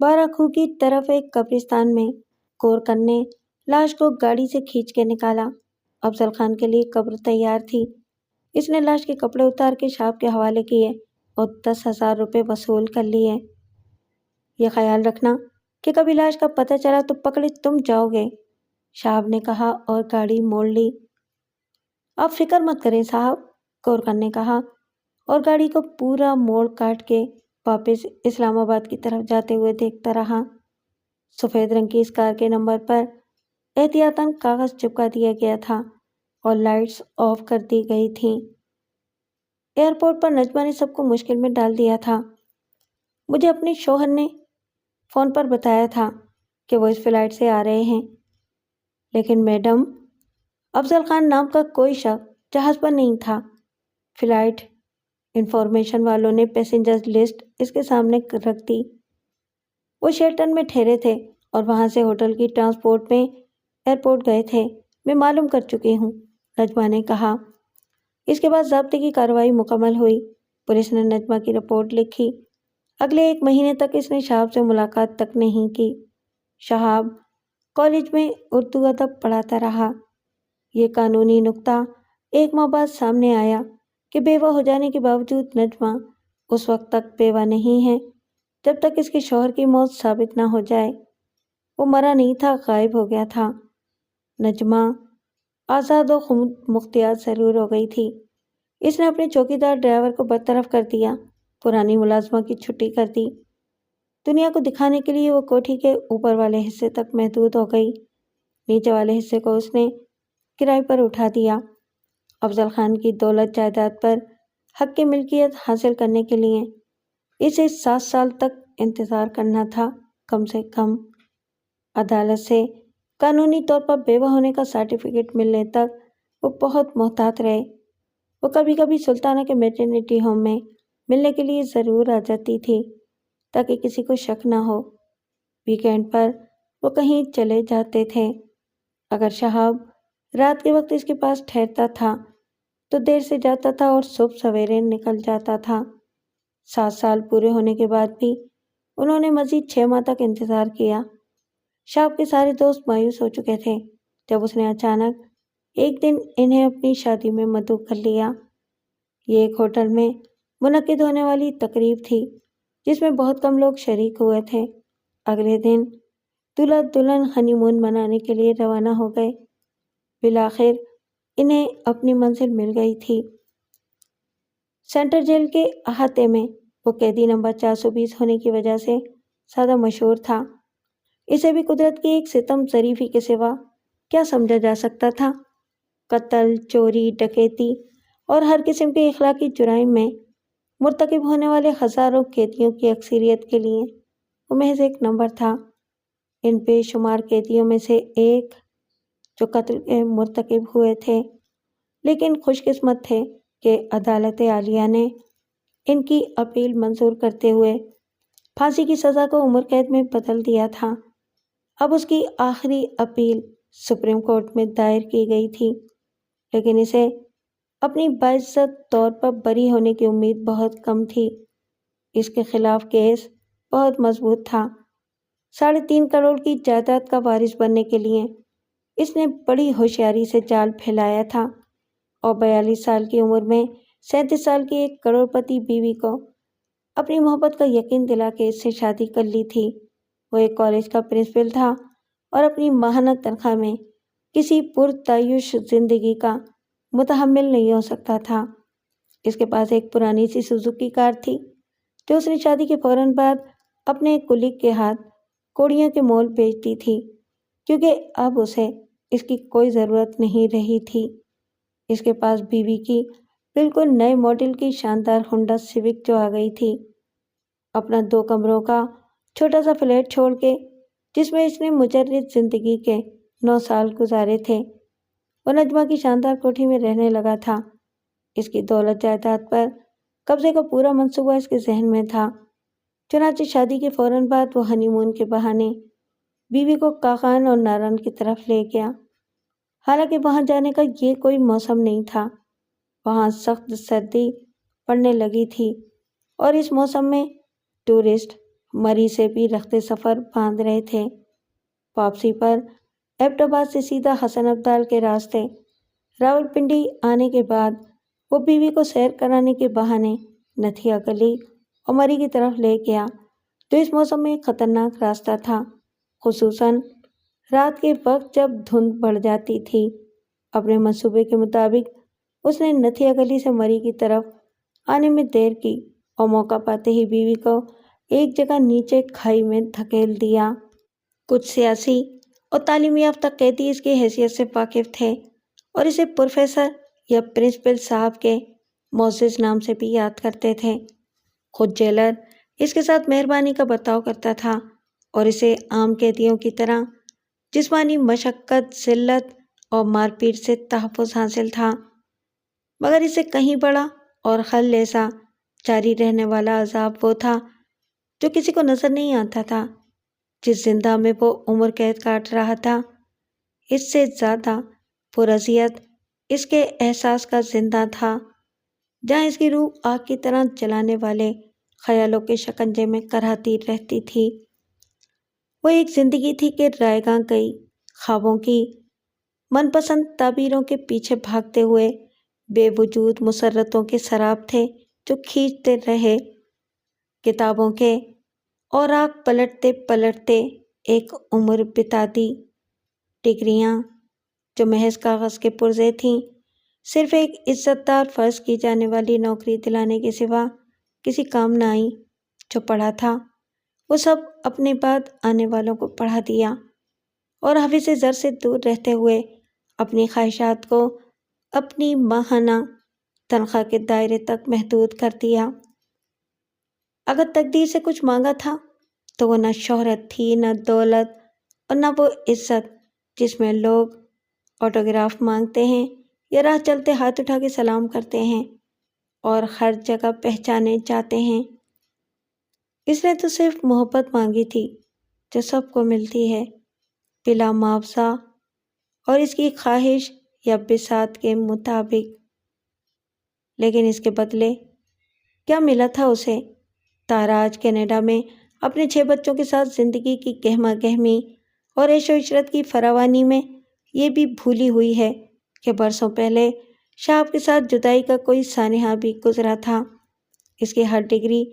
Speaker 1: باراکھو کی طرف ایک قبرستان میں گورکن نے لاش کو گاڑی سے کھینچ کے نکالا۔ افضل خان کے لیے قبر تیار تھی۔ اس نے لاش کے کپڑے اتار کے شہاب کے حوالے کیے اور 10,000 روپے وصول کر لیے۔ یہ خیال رکھنا کہ کبھی لاش کا پتہ چلا تو پکڑے تم جاؤ گے، شہاب نے کہا اور گاڑی موڑ لی۔ آپ فکر مت کریں صاحب، گورکن نے کہا اور گاڑی کو پورا موڑ کاٹ کے واپس اسلام آباد کی طرف جاتے ہوئے دیکھتا رہا۔ سفید رنگ کی اس کار کے نمبر پر احتیاطاً کاغذ چپکا دیا گیا تھا اور لائٹس آف کر دی گئی تھیں۔ ایئرپورٹ پر نجمہ نے سب کو مشکل میں ڈال دیا تھا۔ مجھے اپنے شوہر نے فون پر بتایا تھا کہ وہ اس فلائٹ سے آ رہے ہیں، لیکن میڈم، افضل خان نام کا کوئی شخص جہاز پر نہیں تھا۔ فلائٹ انفارمیشن والوں نے پیسنجر لسٹ اس کے سامنے رکھ دی۔ وہ شیلٹن میں ٹھہرے تھے اور وہاں سے ہوٹل کی ٹرانسپورٹ میں ایئرپورٹ گئے تھے۔ میں معلوم کر چکی ہوں، نجمہ نے کہا۔ اس کے بعد ضابطے کی کارروائی مکمل ہوئی۔ پولیس نے نجمہ کی رپورٹ لکھی۔ اگلے 1 مہینے تک اس نے شہاب سے ملاقات تک نہیں کی۔ شہاب کالج میں اردو ادب پڑھاتا رہا۔ یہ قانونی نکتہ 1 ماہ بعد سامنے آیا کہ بیوہ ہو جانے کے باوجود نجمہ اس وقت تک بیوہ نہیں ہے جب تک اس کے شوہر کی موت ثابت نہ ہو جائے۔ وہ مرا نہیں تھا، غائب ہو گیا تھا۔ نجمہ آزاد و خود مختار ضرور ہو گئی تھی۔ اس نے اپنے چوکیدار ڈرائیور کو برطرف کر دیا، پرانی ملازمہ کی چھٹی کر دی۔ دنیا کو دکھانے کے لیے وہ کوٹھی کے اوپر والے حصے تک محدود ہو گئی۔ نیچے والے حصے کو اس نے کرائے پر اٹھا دیا۔ افضل خان کی دولت جائیداد پر حق کی ملکیت حاصل کرنے کے لیے اسے 7 سال تک انتظار کرنا تھا کم سے کم۔ عدالت سے قانونی طور پر بیوہ ہونے کا سرٹیفکیٹ ملنے تک وہ بہت محتاط رہے۔ وہ کبھی کبھی سلطانہ کے میٹرنیٹی ہوم میں ملنے کے لیے ضرور آ جاتی تھی تاکہ کسی کو شک نہ ہو۔ ویکینڈ پر وہ کہیں چلے جاتے تھے۔ اگر شہاب رات کے وقت اس کے پاس ٹھہرتا تھا تو دیر سے جاتا تھا اور صبح سویرے نکل جاتا تھا۔ 7 سال پورے ہونے کے بعد بھی انہوں نے مزید 6 ماہ تک انتظار کیا۔ شہاب کے سارے دوست مایوس ہو چکے تھے جب اس نے اچانک ایک دن انہیں اپنی شادی میں مدعو کر لیا۔ یہ ایک ہوٹل میں منعقد ہونے والی تقریب تھی جس میں بہت کم لوگ شریک ہوئے تھے۔ اگلے دن دلہا دلہن ہنی مون منانے کے لیے روانہ ہو گئے۔ بالآخر انہیں اپنی منزل مل گئی تھی۔ سینٹرل جیل کے احاطے میں وہ قیدی نمبر 420 ہونے کی وجہ سے زیادہ مشہور تھا۔ اسے بھی قدرت کی ایک ستم ظریفی کے سوا کیا سمجھا جا سکتا تھا؟ قتل، چوری، ڈکیتی اور ہر قسم کے اخلاقی جرائم میں مرتکب ہونے والے ہزاروں قیدیوں کی اکثریت کے لیے وہ محض ایک نمبر تھا۔ ان بے شمار قیدیوں میں سے ایک جو قتل کے مرتکب ہوئے تھے، لیکن خوش قسمت تھے کہ عدالت عالیہ نے ان کی اپیل منظور کرتے ہوئے پھانسی کی سزا کو عمر قید میں بدل دیا تھا۔ اب اس کی آخری اپیل سپریم کورٹ میں دائر کی گئی تھی، لیکن اسے اپنی باعزت طور پر بری ہونے کی امید بہت کم تھی۔ اس کے خلاف کیس بہت مضبوط تھا۔ 3.5 کروڑ کی جائیداد کا وارث بننے کے لیے اس نے بڑی ہوشیاری سے جال پھیلایا تھا اور 42 سال کی عمر میں 37 سال کی ایک کروڑ پتی بیوی کو اپنی محبت کا یقین دلا کے اس سے شادی کر لی تھی۔ وہ ایک کالج کا پرنسپل تھا اور اپنی ماہانہ تنخواہ میں کسی پرتعیش زندگی کا متحمل نہیں ہو سکتا تھا۔ اس کے پاس ایک پرانی سی سوزوکی کار تھی جو اس نے شادی کے فوراً بعد اپنے کلیگ کے ہاتھ کوڑیوں کے مول بیچ دی تھی، کیونکہ اب اسے اس کی کوئی ضرورت نہیں رہی تھی۔ اس کے پاس بیوی کی بالکل نئے ماڈل کی شاندار ہونڈا سیوک جو آ گئی تھی۔ اپنا 2 کمروں کا چھوٹا سا فلیٹ چھوڑ کے جس میں اس نے مجرد زندگی کے 9 سال گزارے تھے، وہ نجمہ کی شاندار کوٹھی میں رہنے لگا تھا۔ اس کی دولت جائیداد پر قبضے کا پورا منصوبہ اس کے ذہن میں تھا۔ چنانچہ شادی کے فوراً بعد وہ ہنی مون کے بہانے بیوی کو کاخان اور ناران کی طرف لے گیا۔ حالانکہ وہاں جانے کا یہ کوئی موسم نہیں تھا، وہاں سخت سردی پڑنے لگی تھی اور اس موسم میں ٹورسٹ مری سے بھی رخت سفر باندھ رہے تھے۔ واپسی پر ایبٹ آباد سے سیدھا حسن ابدال کے راستے راولپنڈی آنے کے بعد وہ بیوی کو سیر کرانے کے بہانے نتھیا گلی اور مری کی طرف لے گیا، جو اس موسم میں ایک خطرناک راستہ تھا، خصوصاً رات کے وقت جب دھند بڑھ جاتی تھی۔ اپنے منصوبے کے مطابق اس نے نتھیا گلی سے مری کی طرف آنے میں دیر کی اور موقع پاتے ہی بیوی کو ایک جگہ نیچے کھائی میں دھکیل دیا۔ کچھ سیاسی اور تعلیم یافتہ قیدی اس کی حیثیت سے واقف تھے اور اسے پروفیسر یا پرنسپل صاحب کے معزز نام سے بھی یاد کرتے تھے۔ خود جیلر اس کے ساتھ مہربانی کا برتاؤ کرتا تھا اور اسے عام قیدیوں کی طرح جسمانی مشقت، ذلت اور مار پیٹ سے تحفظ حاصل تھا، مگر اسے کہیں بڑا اور خل ایسا جاری رہنے والا عذاب وہ تھا جو کسی کو نظر نہیں آتا تھا۔ جس زندہ میں وہ عمر قید کاٹ رہا تھا، اس سے زیادہ پراذیت اس کے احساس کا زندہ تھا، جہاں اس کی روح آگ کی طرح جلانے والے خیالوں کے شکنجے میں کراہتی رہتی تھی۔ وہ ایک زندگی تھی کہ رائے گاں گئی خوابوں کی من پسند تعبیروں کے پیچھے بھاگتے ہوئے بے وجود مسرتوں کے سراب تھے جو کھینچتے رہے کتابوں کے اور آگ پلٹتے پلٹتے ایک عمر بتا دی۔ ڈگریاں جو محض کاغذ کے پرزے تھیں، صرف ایک عزت دار فرض کی جانے والی نوکری دلانے کے سوا کسی کام نہ آئی۔ جو پڑھا تھا وہ سب اپنے بعد آنے والوں کو پڑھا دیا اور حافظ زر سے دور رہتے ہوئے اپنی خواہشات کو اپنی ماہانہ تنخواہ کے دائرے تک محدود کر دیا۔ اگر تقدیر سے کچھ مانگا تھا تو وہ نہ شہرت تھی، نہ دولت، اور نہ وہ عزت جس میں لوگ آٹوگراف مانگتے ہیں یا راہ چلتے ہاتھ اٹھا کے سلام کرتے ہیں اور ہر جگہ پہچانے جاتے ہیں۔ اس نے تو صرف محبت مانگی تھی جو سب کو ملتی ہے بلا معاوضہ اور اس کی خواہش یا بساط کے مطابق۔ لیکن اس کے بدلے کیا ملا تھا اسے؟ تارا آج کینیڈا میں اپنے 6 بچوں کے ساتھ زندگی کی گہما گہمی اور عیش و عشرت کی فراوانی میں یہ بھی بھولی ہوئی ہے کہ برسوں پہلے شہاب کے ساتھ جدائی کا کوئی سانحہ بھی گزرا تھا۔ اس کی ہر ڈگری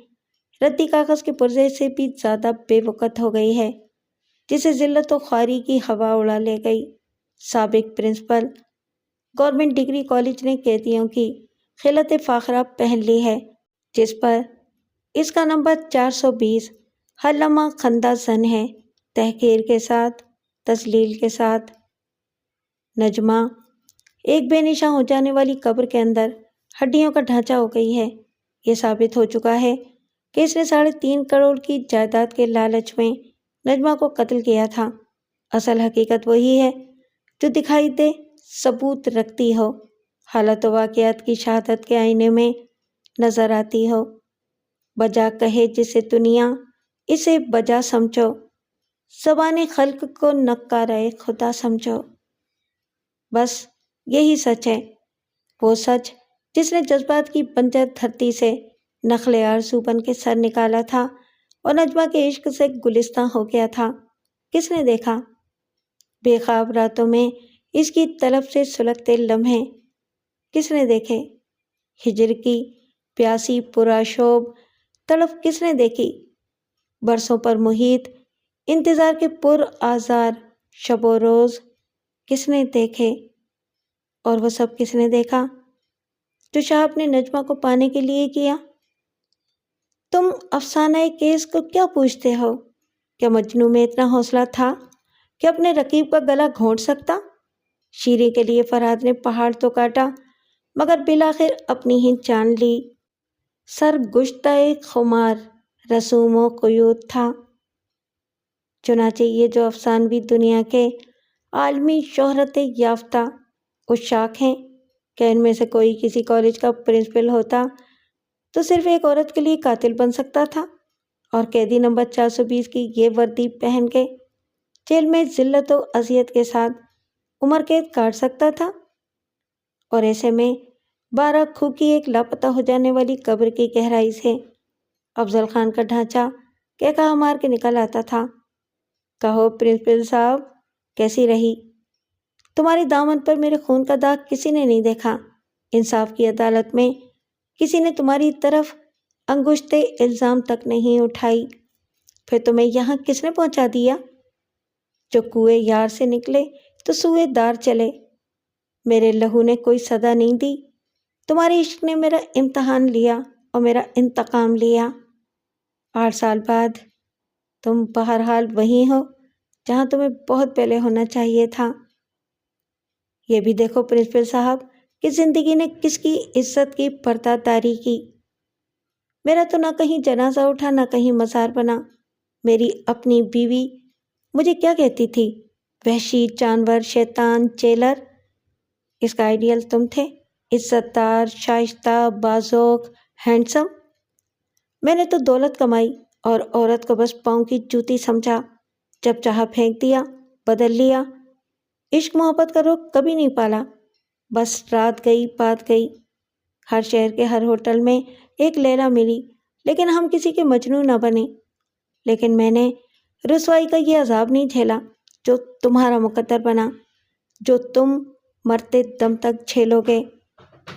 Speaker 1: ردی کاغذ کے پرزے سے بھی زیادہ بے وقت ہو گئی ہے، جسے ذلت و خواری کی ہوا اڑا لے گئی۔ سابق پرنسپل گورنمنٹ ڈگری کالج نے قیدیوں کی خلعت فاخرہ پہن لی ہے، جس پر اس کا نمبر 420 ہر لمحہ خندہ زن ہے، تحقیر کے ساتھ، تذلیل کے ساتھ۔ نجمہ ایک بے نشاں ہو جانے والی قبر کے اندر ہڈیوں کا ڈھانچہ ہو گئی ہے۔ یہ ثابت ہو چکا ہے کہ اس نے 3.5 کروڑ کی جائیداد کے لالچ میں نجمہ کو قتل کیا تھا۔ اصل حقیقت وہی ہے جو دکھائی دے، ثبوت رکھتی ہو، حالات و واقعات کی شہادت کے آئینے میں نظر آتی ہو۔ بجا کہے جسے دنیا، اسے بجا سمجھو، زبان خلق کو نکارہ خدا سمجھو۔ بس یہی سچ ہے، وہ سچ جس نے جذبات کی بنجر دھرتی سے نخل آرزو بن کے سر نکالا تھا اور نجمہ کے عشق سے گلستاں ہو گیا تھا۔ کس نے دیکھا؟ بے خواب راتوں میں اس کی طلب سے سلگتے لمحے کس نے دیکھے؟ ہجر کی پیاسی پرآشوب تڑپ کس نے دیکھی؟ برسوں پر محیط انتظار کے پر آزار شب و روز کس نے دیکھے؟ اور وہ سب کس نے دیکھا جو شہاب نے نجمہ کو پانے کے لیے کیا؟ تم افسانہ کیس کو کیا پوچھتے ہو؟ کیا مجنوں میں اتنا حوصلہ تھا کہ اپنے رقیب کا گلا گھونٹ سکتا؟ شیریں کے لیے فرہاد نے پہاڑ تو کاٹا، مگر بالآخر اپنی ہی جان لی۔ سرگشتہ خمار رسوم و قیود تھا۔ چنانچہ یہ جو افسانوی دنیا کے عالمی شہرت یافتہ عشاق ہیں، کہ ان میں سے کوئی کسی کالج کا پرنسپل ہوتا تو صرف ایک عورت کے لیے قاتل بن سکتا تھا اور قیدی نمبر 420 کی یہ وردی پہن کے جیل میں ذلت و اذیت کے ساتھ عمر قید کاٹ سکتا تھا؟ اور ایسے میں 12 کھو کی ایک لاپتہ ہو جانے والی قبر کی گہرائی سے افضل خان کا ڈھانچہ کہا مار کے نکل آتا تھا، کہو پرنسپل صاحب کیسی رہی؟ تمہارے دامن پر میرے خون کا داغ کسی نے نہیں دیکھا، انصاف کی عدالت میں کسی نے تمہاری طرف انگشت الزام تک نہیں اٹھائی، پھر تمہیں یہاں کس نے پہنچا دیا؟ جو کوئے یار سے نکلے تو سوئے دار چلے، میرے لہو نے کوئی سزا نہیں دی، تمہارے عشق نے میرا امتحان لیا اور میرا انتقام لیا۔ 8 سال بعد تم بہرحال وہیں ہو جہاں تمہیں بہت پہلے ہونا چاہیے تھا۔ یہ بھی دیکھو پرنسپل صاحب کہ زندگی نے کس کی عزت کی پردہ داری کی۔ میرا تو نہ کہیں جنازہ اٹھا نہ کہیں مزار بنا۔ میری اپنی بیوی مجھے کیا کہتی تھی؟ وحشی جانور، شیطان، جیلر۔ اس کا آئیڈیل تم تھے، عزت دار، شائستہ، بازوق، ہینڈسم۔ میں نے تو دولت کمائی اور عورت کو بس پاؤں کی جوتی سمجھا، جب چاہا پھینک دیا، بدل لیا۔ عشق محبت کا رخ کبھی نہیں پالا، بس رات گئی بات گئی۔ ہر شہر کے ہر ہوٹل میں ایک لیلا ملی، لیکن ہم کسی کے مجنوں نہ بنے۔ لیکن میں نے رسوائی کا یہ عذاب نہیں جھیلا جو تمہارا مقدر بنا، جو تم مرتے دم تک جھیلو گے۔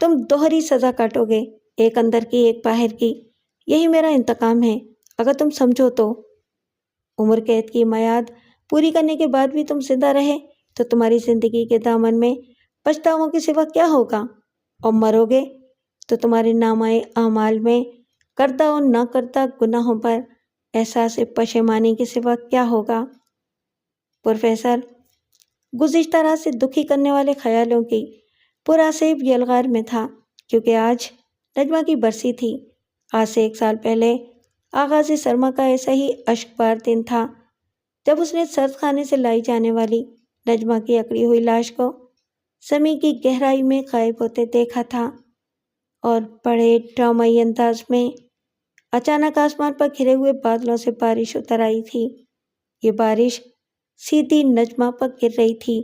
Speaker 1: تم دوہری سزا کاٹو گے، ایک اندر کی ایک باہر کی۔ یہی میرا انتقام ہے اگر تم سمجھو تو۔ عمر قید کی میعاد پوری کرنے کے بعد بھی تم زندہ رہے تو تمہاری زندگی کے دامن میں پچھتاووں کے سوا کیا ہوگا، اور مرو گے تو تمہارے نامہ اعمال میں کردہ اور نہ کردہ گناہوں پر احساس پشیمانی کے سوا کیا ہوگا؟ پروفیسر گزشتہ رات سے دکھی کرنے والے خیالوں کی پرآسیب یلغار میں تھا، کیونکہ آج نجمہ کی برسی تھی۔ آج سے 1 سال پہلے آغاز سرما کا ایسا ہی اشکبار دن تھا جب اس نے سرد خانے سے لائی جانے والی نجمہ کی اکڑی ہوئی لاش کو زمین کی گہرائی میں غائب ہوتے دیکھا تھا، اور بڑے ڈرامائی انداز میں اچانک آسمان پر گھرے ہوئے بادلوں سے بارش اتر آئی تھی۔ یہ بارش سیدھی نجمہ پر گر رہی تھی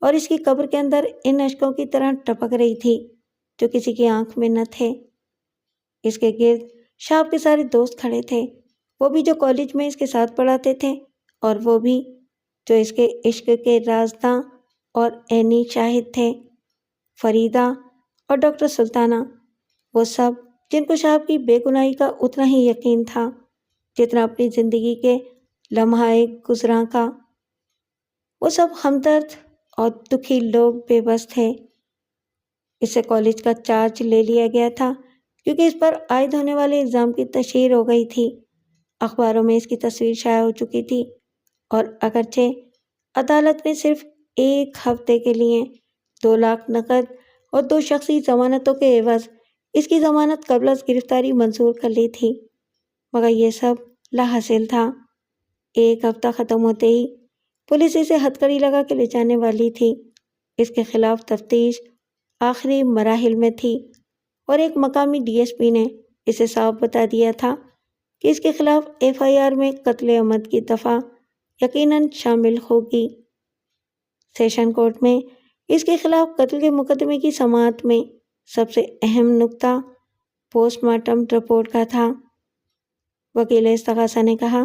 Speaker 1: اور اس کی قبر کے اندر ان اشکوں کی طرح ٹپک رہی تھی جو کسی کی آنکھ میں نہ تھے۔ اس کے گرد شاپ کے سارے دوست کھڑے تھے، وہ بھی جو کالج میں اس کے ساتھ پڑھاتے تھے اور وہ بھی جو اس کے عشق کے رازداں اور عینی شاہد تھے، فریدہ اور ڈاکٹر سلطانہ، وہ سب جن کو شاپ کی بے گناہی کا اتنا ہی یقین تھا جتنا اپنی زندگی کے لمحہ گزراں کا۔ وہ سب ہمدرد اور دکھی لوگ بے بس تھے۔ اس سے کالج کا چارج لے لیا گیا تھا کیونکہ اس پر عائد ہونے والے الزام کی تشہیر ہو گئی تھی، اخباروں میں اس کی تصویر شائع ہو چکی تھی، اور اگرچہ عدالت نے صرف 1 ہفتے کے لیے 2 لاکھ نقد اور 2 شخصی ضمانتوں کے عوض اس کی ضمانت قبل از گرفتاری منظور کر لی تھی، مگر یہ سب لاحاصل تھا۔ 1 ہفتہ ختم ہوتے ہی پولیس اسے ہتھکڑی لگا کے لے جانے والی تھی۔ اس کے خلاف تفتیش آخری مراحل میں تھی اور ایک مقامی ڈی ایس پی نے اسے صاف بتا دیا تھا کہ اس کے خلاف FIR میں قتل عمد کی دفعہ یقیناً شامل ہوگی۔ سیشن کورٹ میں اس کے خلاف قتل کے مقدمے کی سماعت میں سب سے اہم نکتہ پوسٹ مارٹم رپورٹ کا تھا۔ وکیل استغاثہ نے کہا،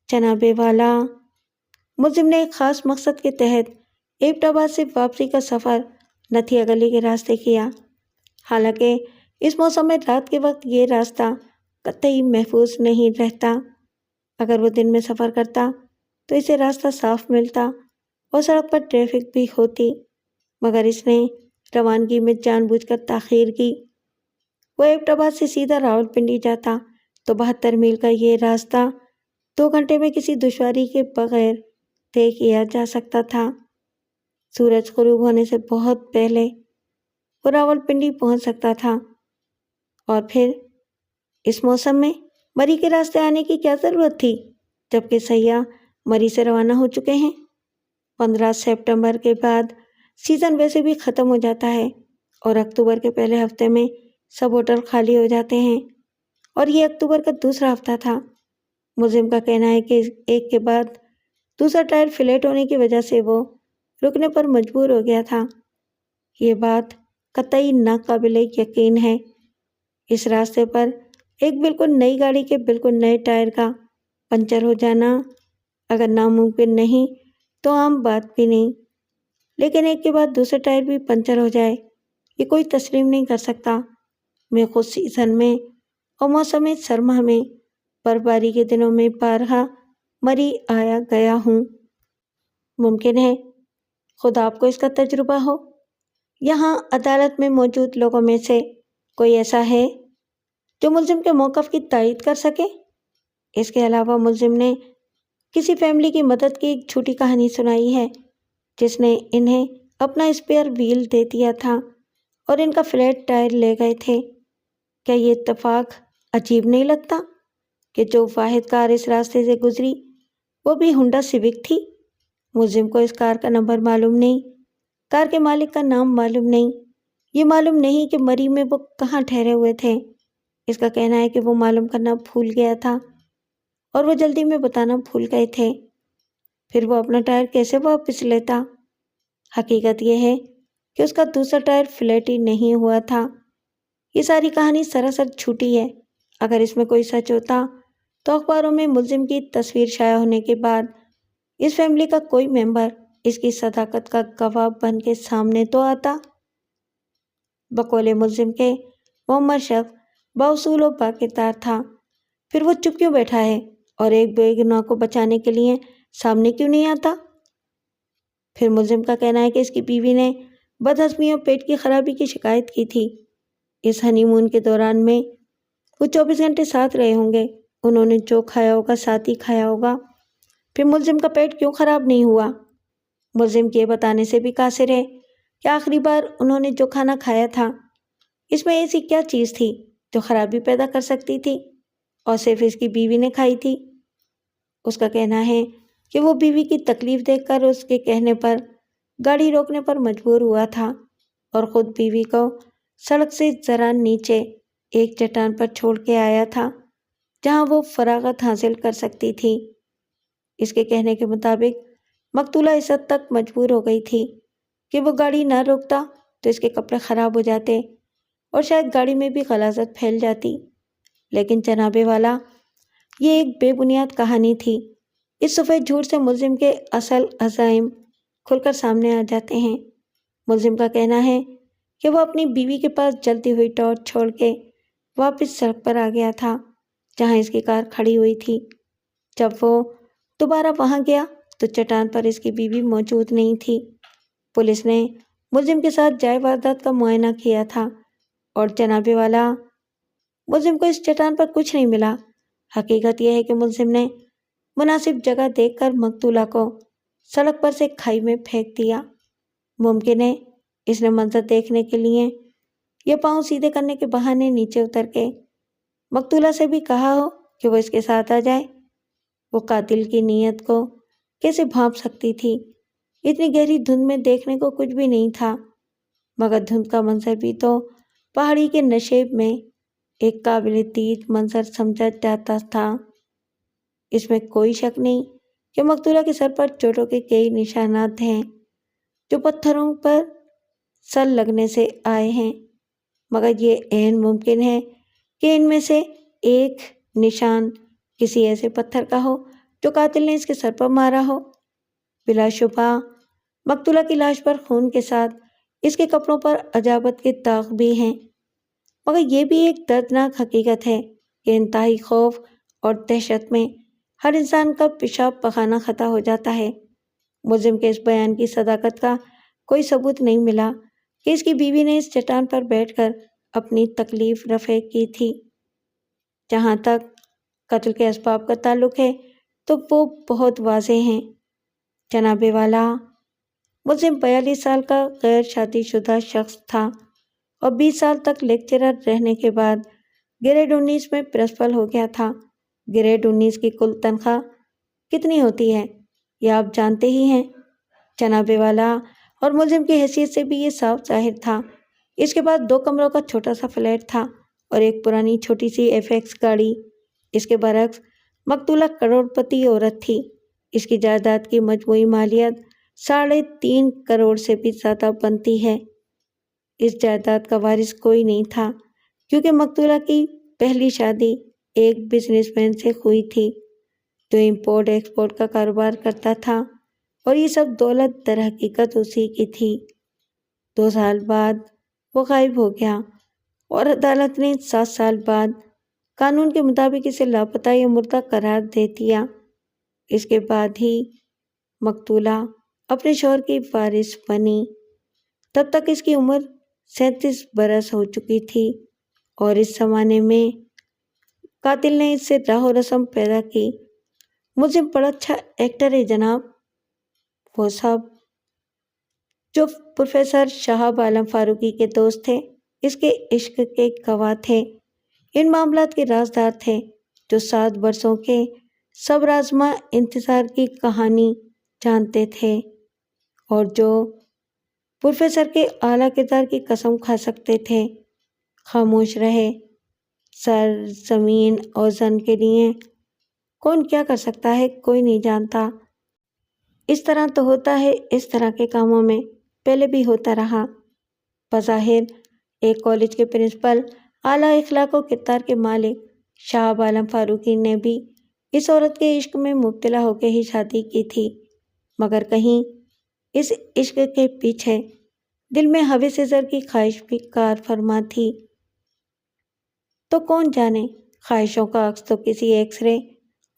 Speaker 1: جناب والا، ملزم نے ایک خاص مقصد کے تحت ایبٹ آباد سے واپسی کا سفر نتھیا گلی کے راستے کیا۔ حالانکہ اس موسم میں رات کے وقت یہ راستہ قطعی محفوظ نہیں رہتا۔ اگر وہ دن میں سفر کرتا تو اسے راستہ صاف ملتا اور سڑک پر ٹریفک بھی ہوتی، مگر اس نے روانگی میں جان بوجھ کر تاخیر کی۔ وہ ایبٹ آباد سے سیدھا راولپنڈی جاتا تو 72 میل کا یہ راستہ 2 گھنٹے میں کسی دشواری کے بغیر طے کیا جا سکتا تھا۔ سورج غروب ہونے سے بہت پہلے وہ راولپنڈی پہنچ سکتا تھا، اور پھر اس موسم میں مری کے راستے آنے کی کیا ضرورت تھی جبکہ سیاح مری سے روانہ ہو چکے ہیں۔ 15 سپٹمبر کے بعد سیزن ویسے بھی ختم ہو جاتا ہے اور اکتوبر کے پہلے ہفتے میں سب ہوٹل خالی ہو جاتے ہیں، اور یہ اکتوبر کا دوسرا ہفتہ تھا۔ ملزم کا کہنا ہے کہ ایک کے بعد دوسرا ٹائر فلیٹ ہونے کی وجہ سے وہ رکنے پر مجبور ہو گیا تھا۔ یہ بات قطعی ناقابل یقین ہے۔ اس راستے پر ایک بالکل نئی گاڑی کے بالکل نئے ٹائر کا پنچر ہو جانا اگر ناممکن نہیں تو عام بات بھی نہیں، لیکن ایک کے بعد دوسرا ٹائر بھی پنچر ہو جائے، یہ کوئی تسلیم نہیں کر سکتا۔ میں خود سیزن میں اور موسم سرما میں برفباری کے دنوں میں بارہا مری آیا گیا ہوں۔ ممکن ہے خود آپ کو اس کا تجربہ ہو۔ یہاں عدالت میں موجود لوگوں میں سے کوئی ایسا ہے جو ملزم کے موقف کی تائید کر سکے؟ اس کے علاوہ ملزم نے کسی فیملی کی مدد کی ایک جھوٹی کہانی سنائی ہے جس نے انہیں اپنا اسپیئر ویل دے دیا تھا اور ان کا فلیٹ ٹائر لے گئے تھے۔ کیا یہ اتفاق عجیب نہیں لگتا کہ جو واحد کار اس راستے سے گزری وہ بھی ہونڈا سیوک تھی؟ ملزم کو اس کار کا نمبر معلوم نہیں، کار کے مالک کا نام معلوم نہیں، یہ معلوم نہیں کہ مری میں وہ کہاں ٹھہرے ہوئے تھے۔ اس کا کہنا ہے کہ وہ معلوم کرنا بھول گیا تھا اور وہ جلدی میں بتانا بھول گئے تھے۔ پھر وہ اپنا ٹائر کیسے واپس لیتا؟ حقیقت یہ ہے کہ اس کا دوسرا ٹائر فلیٹ ہی نہیں ہوا تھا۔ یہ ساری کہانی سراسر جھوٹی ہے۔ اگر اس میں کوئی سچ ہوتا تو اخباروں میں ملزم کی تصویر شائع ہونے کے بعد اس فیملی کا کوئی ممبر اس کی صداقت کا گواہ بن کے سامنے تو آتا۔ بقول ملزم کے معمر شخص باصول و باکردار تھا، پھر وہ چپ کیوں بیٹھا ہے اور ایک بے گناہ کو بچانے کے لیے سامنے کیوں نہیں آتا؟ پھر ملزم کا کہنا ہے کہ اس کی بیوی نے بدہضمی اور پیٹ کی خرابی کی شکایت کی تھی۔ اس ہنی مون کے دوران میں وہ 24 گھنٹے ساتھ رہے ہوں گے، انہوں نے جو کھایا ہوگا ساتھ ہی کھایا ہوگا۔ پھر ملزم کا پیٹ کیوں خراب نہیں ہوا؟ ملزم کے بتانے سے بھی قاصر ہے کہ آخری بار انہوں نے جو کھانا کھایا تھا اس میں ایسی کیا چیز تھی جو خرابی پیدا کر سکتی تھی اور صرف اس کی بیوی نے کھائی تھی۔ اس کا کہنا ہے کہ وہ بیوی کی تکلیف دیکھ کر اس کے کہنے پر گاڑی روکنے پر مجبور ہوا تھا اور خود بیوی کو سڑک سے ذرا نیچے ایک چٹان پر چھوڑ کے آیا تھا جہاں وہ فراغت حاصل کر سکتی تھی۔ اس کے کہنے کے مطابق مقتولہ اس حد تک مجبور ہو گئی تھی کہ وہ گاڑی نہ روکتا تو اس کے کپڑے خراب ہو جاتے اور شاید گاڑی میں بھی غلاظت پھیل جاتی۔ لیکن جناب والا، یہ ایک بے بنیاد کہانی تھی۔ اس سفید جھوٹ سے ملزم کے اصل عزائم کھل کر سامنے آ جاتے ہیں۔ ملزم کا کہنا ہے کہ وہ اپنی بیوی کے پاس جلتی ہوئی ٹارچ چھوڑ کے واپس سڑک پر آ گیا تھا جہاں اس کی کار کھڑی ہوئی تھی۔ جب وہ دوبارہ وہاں گیا تو چٹان پر اس کی بیوی موجود نہیں تھی۔ پولیس نے ملزم کے ساتھ جائے واردات کا معائنہ کیا تھا اور جناب والا، ملزم کو اس چٹان پر کچھ نہیں ملا۔ حقیقت یہ ہے کہ ملزم نے مناسب جگہ دیکھ کر مقتولہ کو سڑک پر سے کھائی میں پھینک دیا۔ ممکن ہے اس نے منظر دیکھنے کے لیے یا پاؤں سیدھے کرنے کے بہانے نیچے اتر کے مقتولہ سے بھی کہا ہو کہ وہ اس کے ساتھ آ جائے۔ وہ قاتل کی نیت کو کیسے بھانپ سکتی تھی؟ اتنی گہری دھند میں دیکھنے کو کچھ بھی نہیں تھا، مگر دھند کا منظر بھی تو پہاڑی کے نشیب میں ایک قابل دید منظر سمجھا جاتا تھا۔ اس میں کوئی شک نہیں کہ مقتولہ کے سر پر چوٹوں کے کئی نشانات ہیں جو پتھروں پر سر لگنے سے آئے ہیں، مگر یہ عین ممکن ہے کہ ان میں سے ایک نشان کسی ایسے پتھر کا ہو جو قاتل نے اس کے سر پر مارا ہو۔ بلا شبہ مقتولہ کی لاش پر خون کے ساتھ اس کے کپڑوں پر عجابت کے داغ بھی ہیں، مگر یہ بھی ایک دردناک حقیقت ہے کہ انتہائی خوف اور دہشت میں ہر انسان کا پیشاب پخانہ خطا ہو جاتا ہے۔ ملزم کے اس بیان کی صداقت کا کوئی ثبوت نہیں ملا کہ اس کی بیوی نے اس چٹان پر بیٹھ کر اپنی تکلیف رفع کی تھی۔ جہاں تک قتل کے اسباب کا تعلق ہے تو وہ بہت واضح ہیں۔ جناب والا، ملزم 42 سال کا غیر شادی شدہ شخص تھا اور 20 سال تک لیکچرر رہنے کے بعد گریڈ 19 میں پرنسپل ہو گیا تھا۔ گریڈ 19 کی کل تنخواہ کتنی ہوتی ہے یہ آپ جانتے ہی ہیں جناب والا، اور ملزم کی حیثیت سے بھی یہ صاف ظاہر تھا اس کے بعد 2 کمروں کا چھوٹا سا فلیٹ تھا اور ایک پرانی چھوٹی سی FX گاڑی۔ اس کے برعکس مقتولہ کروڑپتی عورت تھی۔ اس کی جائیداد کی مجموعی مالیت 3.5 کروڑ سے بھی زیادہ بنتی ہے۔ اس جائیداد کا وارث کوئی نہیں تھا کیونکہ مقتولہ کی پہلی شادی ایک بزنس مین سے ہوئی تھی جو امپورٹ ایکسپورٹ کا کاروبار کرتا تھا اور یہ سب دولت در حقیقت اسی کی تھی۔ 2 سال بعد وہ غائب ہو گیا اور عدالت نے 7 سال بعد قانون کے مطابق اسے لاپتہ یا مردہ قرار دے دیا۔ اس کے بعد ہی مقتولہ اپنے شوہر کی وارث بنی۔ تب تک اس کی عمر 37 برس ہو چکی تھی اور اس زمانے میں قاتل نے اس سے راہ و رسم پیدا کی۔ مجھے بڑا اچھا ایکٹر ہے جناب، وہ سب جو پروفیسر شہاب عالم فاروقی کے دوست تھے اس کے عشق کے گواہ تھے، ان معاملات کے رازدار تھے، جو 7 برسوں کے صبر آزما انتظار کی کہانی جانتے تھے اور جو پروفیسر کے اعلیٰ کردار کی قسم کھا سکتے تھے۔ خاموش رہے۔ سر، زمین اور زن کے لیے کون کیا کر سکتا ہے کوئی نہیں جانتا۔ اس طرح تو ہوتا ہے، اس طرح کے کاموں میں پہلے بھی ہوتا رہا۔ بظاہر ایک کالج کے پرنسپل، اعلیٰ اخلاق و کردار کے مالک شہاب عالم فاروقی نے بھی اس عورت کے عشق میں مبتلا ہو کے ہی شادی کی تھی، مگر کہیں اس عشق کے پیچھے دل میں ہوس زر کی خواہش بھی کار فرما تھی۔ تو کون جانے، خواہشوں کا عکس تو کسی ایکس رے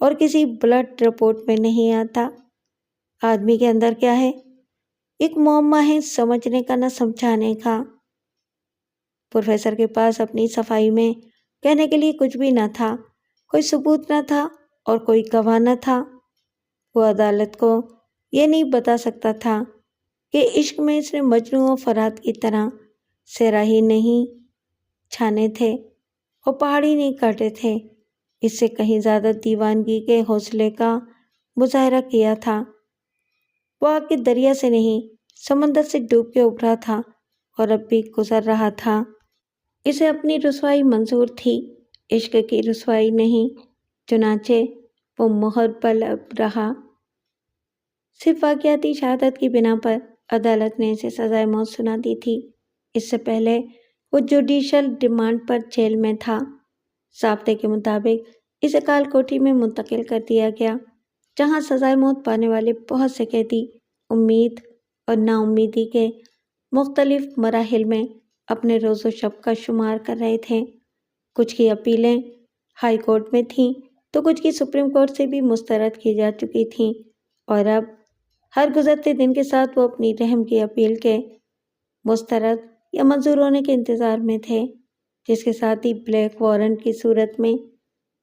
Speaker 1: اور کسی بلڈ رپورٹ میں نہیں آتا۔ آدمی کے اندر کیا ہے، ایک معمہ ہے سمجھنے کا نہ سمجھانے کا۔ پروفیسر کے پاس اپنی صفائی میں کہنے کے لیے کچھ بھی نہ تھا، کوئی ثبوت نہ تھا اور کوئی گواہ نہ تھا۔ وہ عدالت کو یہ نہیں بتا سکتا تھا کہ عشق میں اس نے مجنوں و فرات کی طرح صحرا ہی نہیں چھانے تھے اور پہاڑی نہیں کاٹے تھے، اس سے کہیں زیادہ دیوانگی کے حوصلے کا مظاہرہ کیا تھا۔ وہ آگ کے دریا سے نہیں، سمندر سے ڈوب کے ابھرا تھا اور اب بھی گزر رہا تھا۔ اسے اپنی رسوائی منظور تھی، عشق کی رسوائی نہیں، چنانچہ وہ مہر بلب رہا۔ صرف واقعاتی شہادت کی بنا پر عدالت نے اسے سزائے موت سنا دی تھی۔ اس سے پہلے وہ جوڈیشل ریمانڈ پر جیل میں تھا۔ ضابطے کے مطابق اسے کال کوٹھی میں منتقل کر دیا گیا، جہاں سزائے موت پانے والے بہت سے قیدی امید اور نا امیدی کے مختلف مراحل میں اپنے روز و شب کا شمار کر رہے تھے۔ کچھ کی اپیلیں ہائی کورٹ میں تھیں تو کچھ کی سپریم کورٹ سے بھی مسترد کی جا چکی تھیں، اور اب ہر گزرتے دن کے ساتھ وہ اپنی رحم کی اپیل کے مسترد یا منظور ہونے کے انتظار میں تھے، جس کے ساتھ ہی بلیک وارنٹ کی صورت میں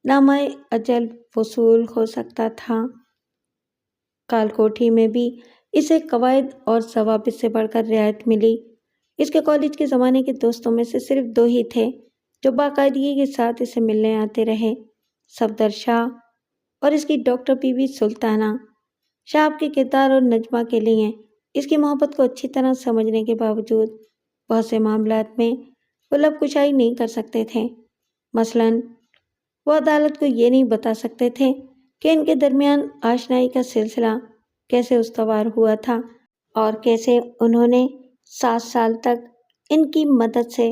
Speaker 1: نامہ اجل وصول ہو سکتا تھا۔ کال کوٹھی میں بھی اسے قواعد اور ضوابط سے بڑھ کر رعایت ملی۔ اس کے کالج کے زمانے کے دوستوں میں سے صرف 2 ہی تھے جو باقاعدگی کے ساتھ اسے ملنے آتے رہے، صفدر شاہ اور اس کی ڈاکٹر بی بی سلطانہ۔ شاہ کے کردار اور نجمہ کے لیے اس کی محبت کو اچھی طرح سمجھنے کے باوجود بہت سے معاملات میں وہ لب کشائی نہیں کر سکتے تھے۔ مثلاً وہ عدالت کو یہ نہیں بتا سکتے تھے کہ ان کے درمیان آشنائی کا سلسلہ کیسے استوار ہوا تھا اور کیسے انہوں نے 7 سال تک ان کی مدد سے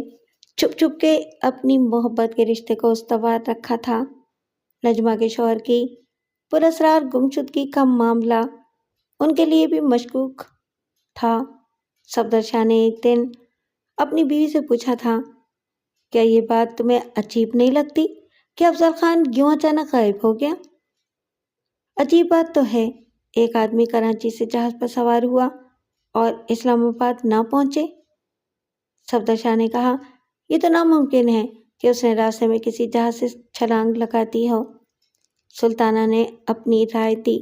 Speaker 1: چھپ چھپ کے اپنی محبت کے رشتے کو استوار رکھا تھا۔ نجمہ کے شوہر کی پراسرار گمشدگی کا معاملہ ان کے لیے بھی مشکوک تھا۔ صفدر شاہ نے ایک دن اپنی بیوی سے پوچھا تھا، کیا یہ بات تمہیں عجیب نہیں لگتی کہ افضل خان یوں اچانک غائب ہو گیا؟ عجیب بات تو ہے، ایک آدمی کراچی سے جہاز پر سوار ہوا اور اسلام آباد نہ پہنچے۔ صفدر شاہ نے کہا، یہ تو ناممکن ہے کہ اس نے راستے میں کسی جہاز سے چھلانگ لگا دی ہو۔ سلطانہ نے اپنی رائے دی،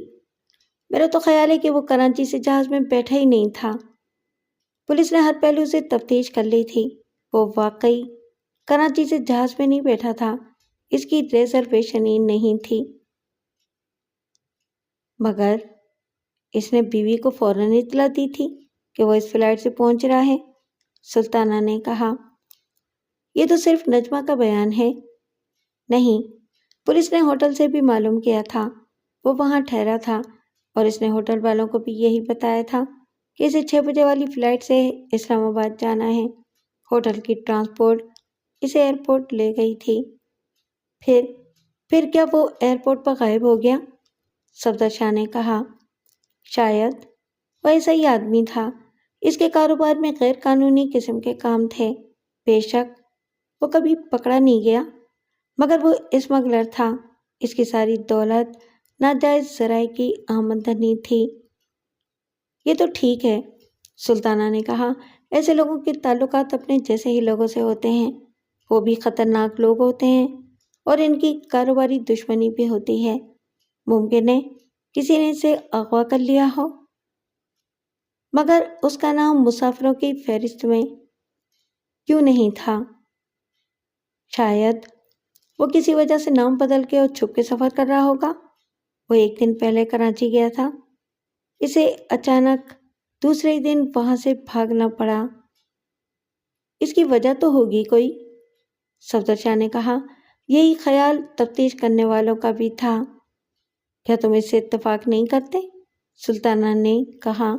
Speaker 1: میرا تو خیال ہے کہ وہ کراچی سے جہاز میں بیٹھا ہی نہیں تھا۔ پولیس نے ہر پہلو سے تفتیش کر لی تھی، وہ واقعی کراچی سے جہاز میں نہیں بیٹھا تھا، اس کی ریزرویشن ہی نہیں تھی۔ مگر اس نے بیوی کو فوراً اطلاع دی تھی کہ وہ اس فلائٹ سے پہنچ رہا ہے۔ سلطانہ نے کہا۔ یہ تو صرف نجمہ کا بیان ہے۔ نہیں، پولیس نے ہوٹل سے بھی معلوم کیا تھا، وہ وہاں ٹھہرا تھا، اور اس نے ہوٹل والوں کو بھی یہی بتایا تھا کہ اسے 6 بجے والی فلائٹ سے اسلام آباد جانا ہے۔ ہوٹل کی ٹرانسپورٹ اسے ایئرپورٹ لے گئی تھی۔ پھر کیا وہ ایئرپورٹ پر غائب ہو گیا؟ صفدر شاہ نے کہا۔ شاید وہ ایسا ہی آدمی تھا، اس کے کاروبار میں غیر قانونی قسم کے کام تھے۔ بے شک وہ کبھی پکڑا نہیں گیا، مگر وہ اسمگلر تھا، اس کی ساری دولت ناجائز ذرائع کی آمدنی تھی۔ یہ تو ٹھیک ہے، سلطانہ نے کہا، ایسے لوگوں کے تعلقات اپنے جیسے ہی لوگوں سے ہوتے ہیں، وہ بھی خطرناک لوگ ہوتے ہیں، اور ان کی کاروباری دشمنی بھی ہوتی ہے۔ ممکن ہے کسی نے اسے اغوا کر لیا ہو، مگر اس کا نام مسافروں کی فہرست میں کیوں نہیں تھا؟ شاید وہ کسی وجہ سے نام بدل کے اور چھپ کے سفر کر رہا ہوگا۔ وہ ایک دن پہلے کراچی گیا تھا، اسے اچانک دوسرے ہی دن وہاں سے بھاگنا پڑا۔ اس کی وجہ تو ہوگی کوئی، صفدر شاہ نے کہا۔ یہی خیال تفتیش کرنے والوں کا بھی تھا۔ کیا تم اس سے اتفاق نہیں کرتے؟ سلطانہ نے کہا۔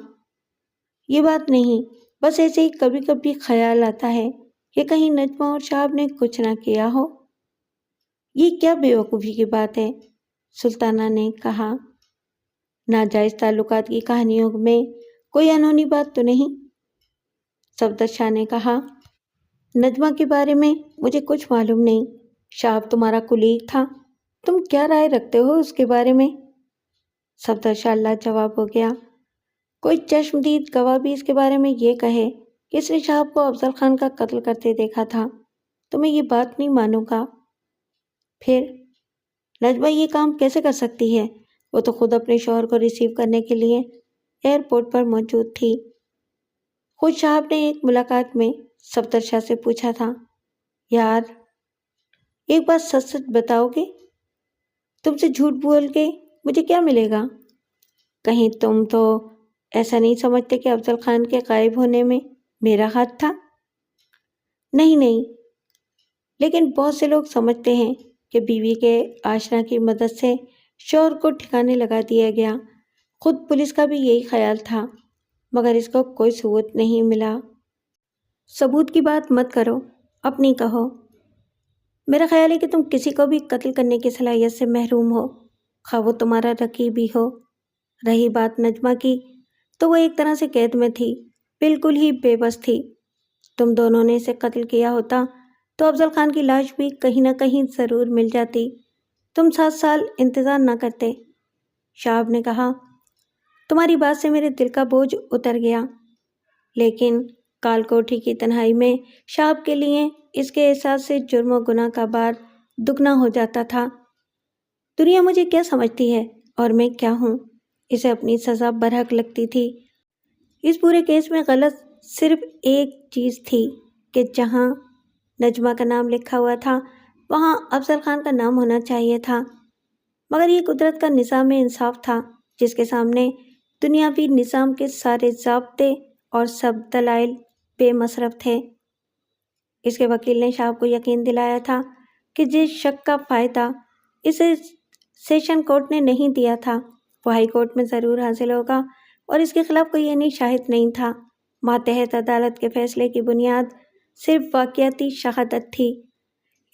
Speaker 1: یہ بات نہیں، بس ایسے ہی کبھی کبھی خیال آتا ہے کہ کہیں نجمہ اور شہاب نے کچھ نہ کیا ہو۔ یہ کیا بے وقوفی کی بات ہے، سلطانہ نے کہا۔ ناجائز تعلقات کی کہانیوں میں کوئی انہونی بات تو نہیں، صفدر شاہ نے کہا۔ نجمہ کے بارے میں مجھے کچھ معلوم نہیں۔ شہاب تمہارا کلیگ تھا، تم کیا رائے رکھتے ہو اس کے بارے میں؟ صفدر شاہ لاجواب ہو گیا۔ کوئی چشمدید گواہ بھی اس کے بارے میں یہ کہے کہ اس نے شہاب کو افضل خان کا قتل کرتے دیکھا تھا تو میں یہ بات نہیں مانوں گا۔ پھر نجمہ یہ کام کیسے کر سکتی ہے؟ وہ تو خود اپنے شوہر کو ریسیو کرنے کے لیے ایئرپورٹ پر موجود تھی۔ خود شہاب نے ایک ملاقات میں صفدر شاہ سے پوچھا تھا، یار ایک بات سچ سچ بتاؤ گے؟ تم سے جھوٹ بول کے مجھے کیا ملے گا؟ کہیں تم تو ایسا نہیں سمجھتے کہ افضل خان کے غائب ہونے میں میرا ہاتھ تھا؟ نہیں، لیکن بہت سے لوگ سمجھتے ہیں کہ بیوی کے آشنا کی مدد سے شوہر کو ٹھکانے لگا دیا گیا۔ خود پولیس کا بھی یہی خیال تھا، مگر اس کو کوئی ثبوت نہیں ملا۔ ثبوت کی بات مت کرو، اپنی کہو۔ میرا خیال ہے کہ تم کسی کو بھی قتل کرنے کی صلاحیت سے محروم ہو، خواہ وہ تمہارا رقیب ہی ہو۔ رہی بات نجمہ کی، تو وہ ایک طرح سے قید میں تھی، بالکل ہی بے بس تھی۔ تم دونوں نے اسے قتل کیا ہوتا تو افضل خان کی لاش بھی کہیں نہ کہیں ضرور مل جاتی، تم 7 سال انتظار نہ کرتے۔ شہاب نے کہا۔ تمہاری بات سے میرے دل کا بوجھ اتر گیا، لیکن کال کوٹھی کی تنہائی میں شہاب کے لیے اس کے احساس سے جرم و گناہ کا بار دگنا ہو جاتا تھا۔ دنیا مجھے کیا سمجھتی ہے اور میں کیا ہوں؟ اسے اپنی سزا برحق لگتی تھی۔ اس پورے کیس میں غلط صرف ایک چیز تھی کہ جہاں نجمہ کا نام لکھا ہوا تھا وہاں افضل خان کا نام ہونا چاہیے تھا، مگر یہ قدرت کا نظام انصاف تھا جس کے سامنے دنیاوی نظام کے سارے ضابطے اور سب دلائل بے مصرف تھے۔ اس کے وکیل نے شہاب کو یقین دلایا تھا کہ جس شک کا فائدہ اسے سیشن کورٹ نے نہیں دیا تھا وہ ہائی کورٹ میں ضرور حاصل ہوگا، اور اس کے خلاف کوئی یعنی شاہد نہیں تھا۔ ماتحت عدالت کے فیصلے کی بنیاد صرف واقعاتی شہادت تھی۔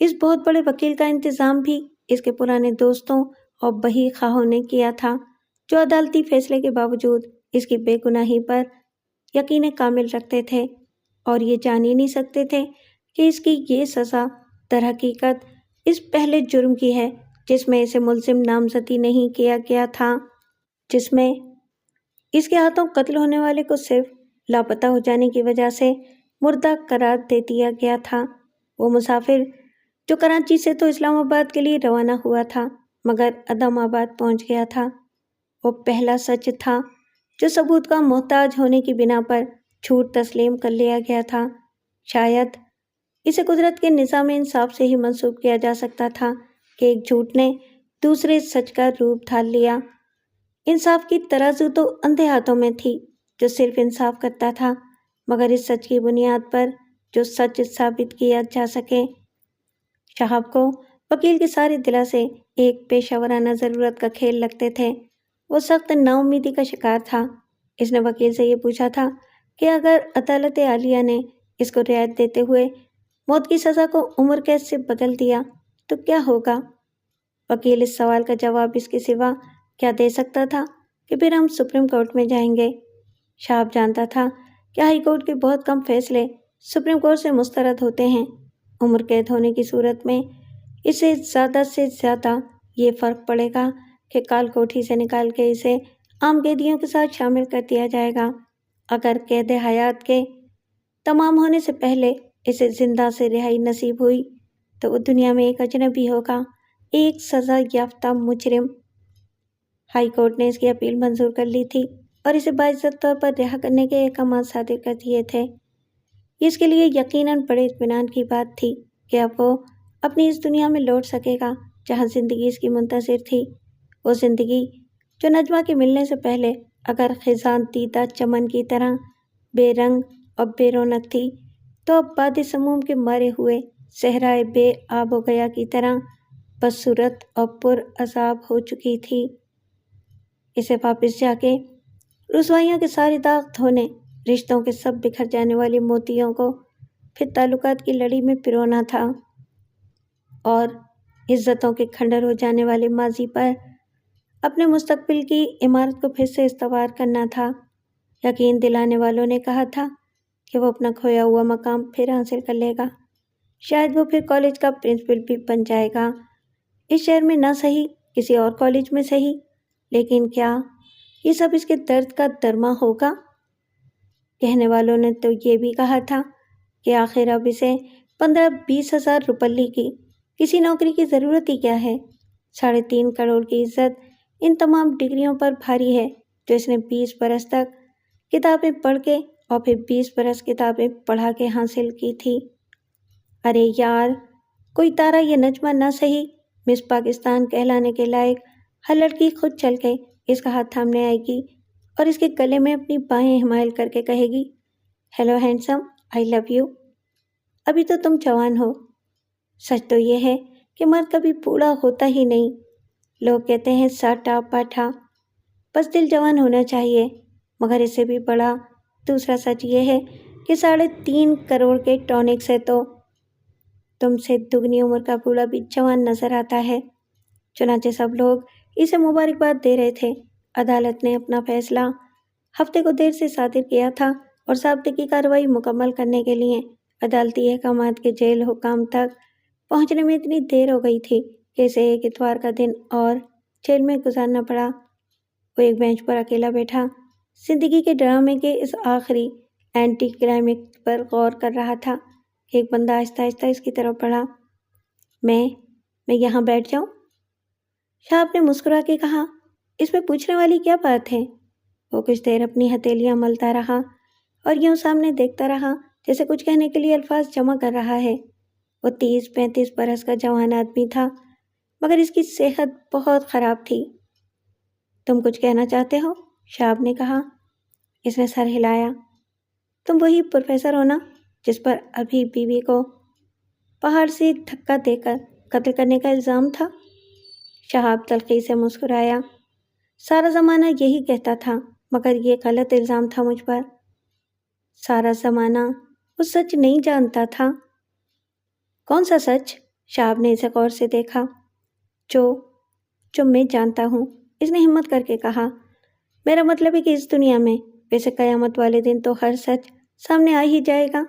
Speaker 1: اس بہت بڑے وکیل کا انتظام بھی اس کے پرانے دوستوں اور بہی خواہوں نے کیا تھا، جو عدالتی فیصلے کے باوجود اس کی بے گناہی پر یقین کامل رکھتے تھے اور یہ جان ہی نہیں سکتے تھے کہ اس کی یہ سزا در حقیقت اس پہلے جرم کی ہے جس میں اسے ملزم نامزدی نہیں کیا گیا تھا، جس میں اس کے ہاتھوں قتل ہونے والے کو صرف لاپتہ ہو جانے کی وجہ سے مردہ قرار دے دیا گیا تھا۔ وہ مسافر جو کراچی سے تو اسلام آباد کے لیے روانہ ہوا تھا مگر عدم آباد پہنچ گیا تھا، وہ پہلا سچ تھا جو ثبوت کا محتاج ہونے کی بنا پر جھوٹ تسلیم کر لیا گیا تھا۔ شاید اسے قدرت کے نظام انصاف سے ہی منسوب کیا جا سکتا تھا کہ ایک جھوٹ نے دوسرے سچ کا روپ ڈھال لیا۔ انصاف کی ترازو تو اندھے ہاتھوں میں تھی جو صرف انصاف کرتا تھا، مگر اس سچ کی بنیاد پر جو سچ ثابت کیا جا سکے۔ شہاب کو وکیل کے سارے دلاسے ایک پیشہ ورانہ ضرورت کا کھیل لگتے تھے۔ وہ سخت نا امیدی کا شکار تھا۔ اس نے وکیل سے یہ پوچھا تھا کہ اگر عدالت عالیہ نے اس کو رعایت دیتے ہوئے موت کی سزا کو عمر قید سے بدل دیا تو کیا ہوگا؟ وکیل اس سوال کا جواب اس کے سوا کیا دے سکتا تھا کہ پھر ہم سپریم کورٹ میں جائیں گے۔ شہاب جانتا تھا کہ ہائی کورٹ کے بہت کم فیصلے سپریم کورٹ سے مسترد ہوتے ہیں۔ عمر قید ہونے کی صورت میں اسے زیادہ سے زیادہ یہ فرق پڑے گا کہ کال کوٹھی سے نکال کے اسے عام قیدیوں کے ساتھ شامل کر دیا جائے گا۔ اگر قید حیات کے تمام ہونے سے پہلے اسے زندہ سے رہائی نصیب ہوئی تو وہ دنیا میں ایک اجنبی ہوگا، ایک سزا یافتہ مجرم۔ ہائی کورٹ نے اس کی اپیل منظور کر لی تھی اور اسے باعزت طور پر رہا کرنے کے احکامات صادر کر دیے تھے۔ یہ اس کے لیے یقیناً بڑے اطمینان کی بات تھی کہ اب وہ اپنی اس دنیا میں لوٹ سکے گا جہاں زندگی اس کی منتظر تھی۔ وہ زندگی جو نجمہ کے ملنے سے پہلے اگر خزاں دیدہ چمن کی طرح بے رنگ اور بے رونق تھی تو اب باد سموم کے مارے ہوئے صحرائے بے آب و گیا کی طرح بدصورت اور پر عذاب ہو چکی تھی۔ اسے واپس جا کے رسوائیوں کے سارے داغ دھونے، رشتوں کے سب بکھر جانے والے موتیوں کو پھر تعلقات کی لڑی میں پرونا تھا اور عزتوں کے کھنڈر ہو جانے والے ماضی پر اپنے مستقبل کی عمارت کو پھر سے استوار کرنا تھا۔ یقین دلانے والوں نے کہا تھا کہ وہ اپنا کھویا ہوا مقام پھر حاصل کر لے گا، شاید وہ پھر کالج کا پرنسپل بھی بن جائے گا، اس شہر میں نہ صحیح کسی اور کالج میں صحیح، لیکن کیا یہ سب اس کے درد کا درما ہوگا؟ کہنے والوں نے تو یہ بھی کہا تھا کہ آخر اب اسے 15-20 ہزار روپلی کی کسی نوکری کی ضرورت ہی کیا ہے؟ 3.5 کروڑ کی عزت ان تمام ڈگریوں پر بھاری ہے جو اس نے 20 برس تک کتابیں پڑھ کے اور پھر 20 برس کتابیں پڑھا کے حاصل کی تھی۔ ارے یار، کوئی تارا یہ نجمہ نہ صحیح مس پاکستان کہلانے کے لائق ہر لڑکی خود چل کے اس کا ہاتھ تھامنے آئے گی اور اس کے گلے میں اپنی باہیں حمائل کر کے کہے گی، hello handsome, I love you. ابھی تو تم جوان ہو۔ سچ تو یہ ہے کہ مرد کبھی بوڑھا ہوتا ہی نہیں۔ لوگ کہتے ہیں ساٹا پاٹھا، بس دل جوان ہونا چاہیے، مگر اس سے بھی بڑا دوسرا سچ یہ ہے کہ 3.5 کروڑ کے ٹونک سے تو تم سے دگنی عمر کا بوڑھا بھی جوان نظر آتا ہے۔ چنانچہ سب لوگ اسے مبارکباد دے رہے تھے۔ عدالت نے اپنا فیصلہ ہفتے کو دیر سے صادر کیا تھا اور ضابطے کی کارروائی مکمل کرنے کے لیے عدالتی احکامات کے جیل حکام تک پہنچنے میں اتنی دیر ہو گئی تھی کہ اسے ایک اتوار کا دن اور جیل میں گزارنا پڑا۔ وہ ایک بینچ پر اکیلا بیٹھا زندگی کے ڈرامے کے اس آخری اینٹی کلائمیکس پر غور کر رہا تھا۔ ایک بندہ آہستہ آہستہ اس کی طرف بڑھا۔ میں یہاں بیٹھ جاؤں؟ شہاب نے مسکرا کے کہا، اس میں پوچھنے والی کیا بات ہے؟ وہ کچھ دیر اپنی ہتھیلیاں ملتا رہا اور یوں سامنے دیکھتا رہا جیسے کچھ کہنے کے لیے الفاظ جمع کر رہا ہے۔ وہ 30-35 برس کا جوان آدمی تھا مگر اس کی صحت بہت خراب تھی۔ تم کچھ کہنا چاہتے ہو؟ شہاب نے کہا۔ اس نے سر ہلایا۔ تم وہی پروفیسر ہو نا جس پر ابھی بیوی کو پہاڑ سے دھکا دے کر قتل کرنے کا الزام تھا؟ شہاب تلخی سے مسکرایا۔ سارا زمانہ یہی کہتا تھا مگر یہ غلط الزام تھا مجھ پر۔ سارا زمانہ وہ سچ نہیں جانتا تھا۔ کون سا سچ؟ شہاب نے اسے غور سے دیکھا۔ جو میں جانتا ہوں، اس نے ہمت کر کے کہا۔ میرا مطلب ہے کہ اس دنیا میں ویسے قیامت والے دن تو ہر سچ سامنے آ ہی جائے گا۔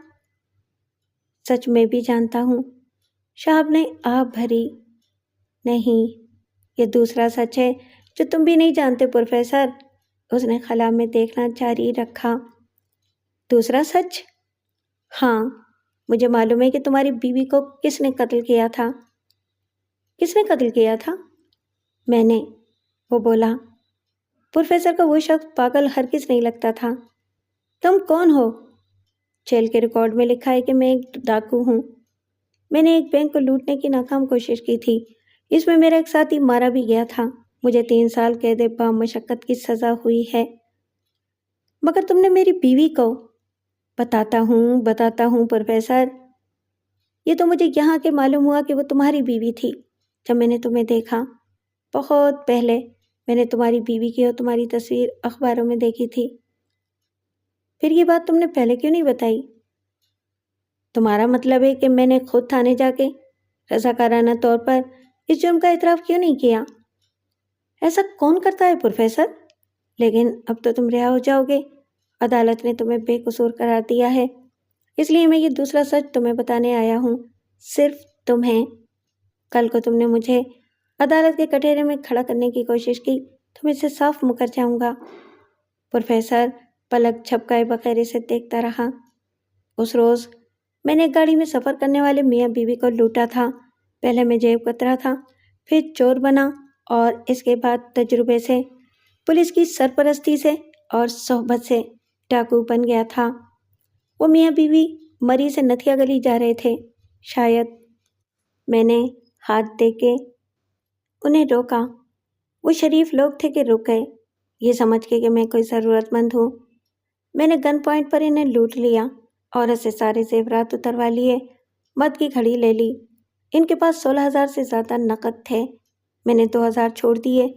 Speaker 1: سچ میں بھی جانتا ہوں۔ شہاب نے آہ بھری۔ نہیں، یہ دوسرا سچ ہے جو تم بھی نہیں جانتے پروفیسر۔ اس نے خلا میں دیکھنا جاری رکھا۔ دوسرا سچ؟ ہاں، مجھے معلوم ہے کہ تمہاری بیوی کو کس نے قتل کیا تھا۔ کس نے قتل کیا تھا؟ میں نے، وہ بولا۔ پروفیسر کا وہ شخص پاگل ہرگز نہیں لگتا تھا۔ تم کون ہو؟ جیل کے ریکارڈ میں لکھا ہے کہ میں ایک ڈاکو ہوں۔ میں نے ایک بینک کو لوٹنے کی ناکام کوشش کی تھی۔ اس میں میرا ایک ساتھی مارا بھی گیا تھا۔ مجھے 3 سال قید با مشقت کی سزا ہوئی ہے۔ مگر تم نے میری بیوی کو بتاتا ہوں پروفیسر۔ یہ تو مجھے یہاں کے معلوم ہوا کہ وہ تمہاری بیوی تھی جب میں نے تمہیں دیکھا۔ بہت پہلے میں نے تمہاری بیوی کی اور تمہاری تصویر اخباروں میں دیکھی تھی۔ پھر یہ بات تم نے پہلے کیوں نہیں بتائی؟ تمہارا مطلب ہے کہ میں نے خود تھانے جا کے رضاکارانہ طور پر اس جرم کا اعتراف کیوں نہیں کیا؟ ایسا کون کرتا ہے پروفیسر؟ لیکن اب تو تم رہا ہو جاؤ گے۔ عدالت نے تمہیں بے قصور قرار دیا ہے، اس لیے میں یہ دوسرا سچ تمہیں بتانے آیا ہوں، صرف تمہیں۔ کل کو تم نے مجھے عدالت کے کٹہرے میں کھڑا کرنے کی کوشش کی تو میں اسے صاف مکر جاؤں گا۔ پروفیسر پلک جھپکائے بغیر اسے دیکھتا رہا۔ اس روز میں نے ایک گاڑی میں سفر کرنے والے میاں بیوی کو لوٹا تھا۔ پہلے میں جیب کترا تھا، پھر چور بنا، اور اس کے بعد تجربے سے، پولیس کی سرپرستی سے اور صحبت سے ڈاکو بن گیا تھا۔ وہ میاں بیوی مری سے نتھیا گلی جا رہے تھے۔ شاید میں نے ہاتھ دے کے انہیں روکا۔ وہ شریف لوگ تھے کہ رک گئے، یہ سمجھ کے کہ میں کوئی ضرورت مند ہوں۔ میں نے گن پوائنٹ پر انہیں لوٹ لیا، عورت سے سارے زیورات اتروا لیے، مرد کی گھڑی لے لی۔ ان کے پاس 16,000 سے زیادہ نقد تھے۔ میں نے 2,000 چھوڑ دیے،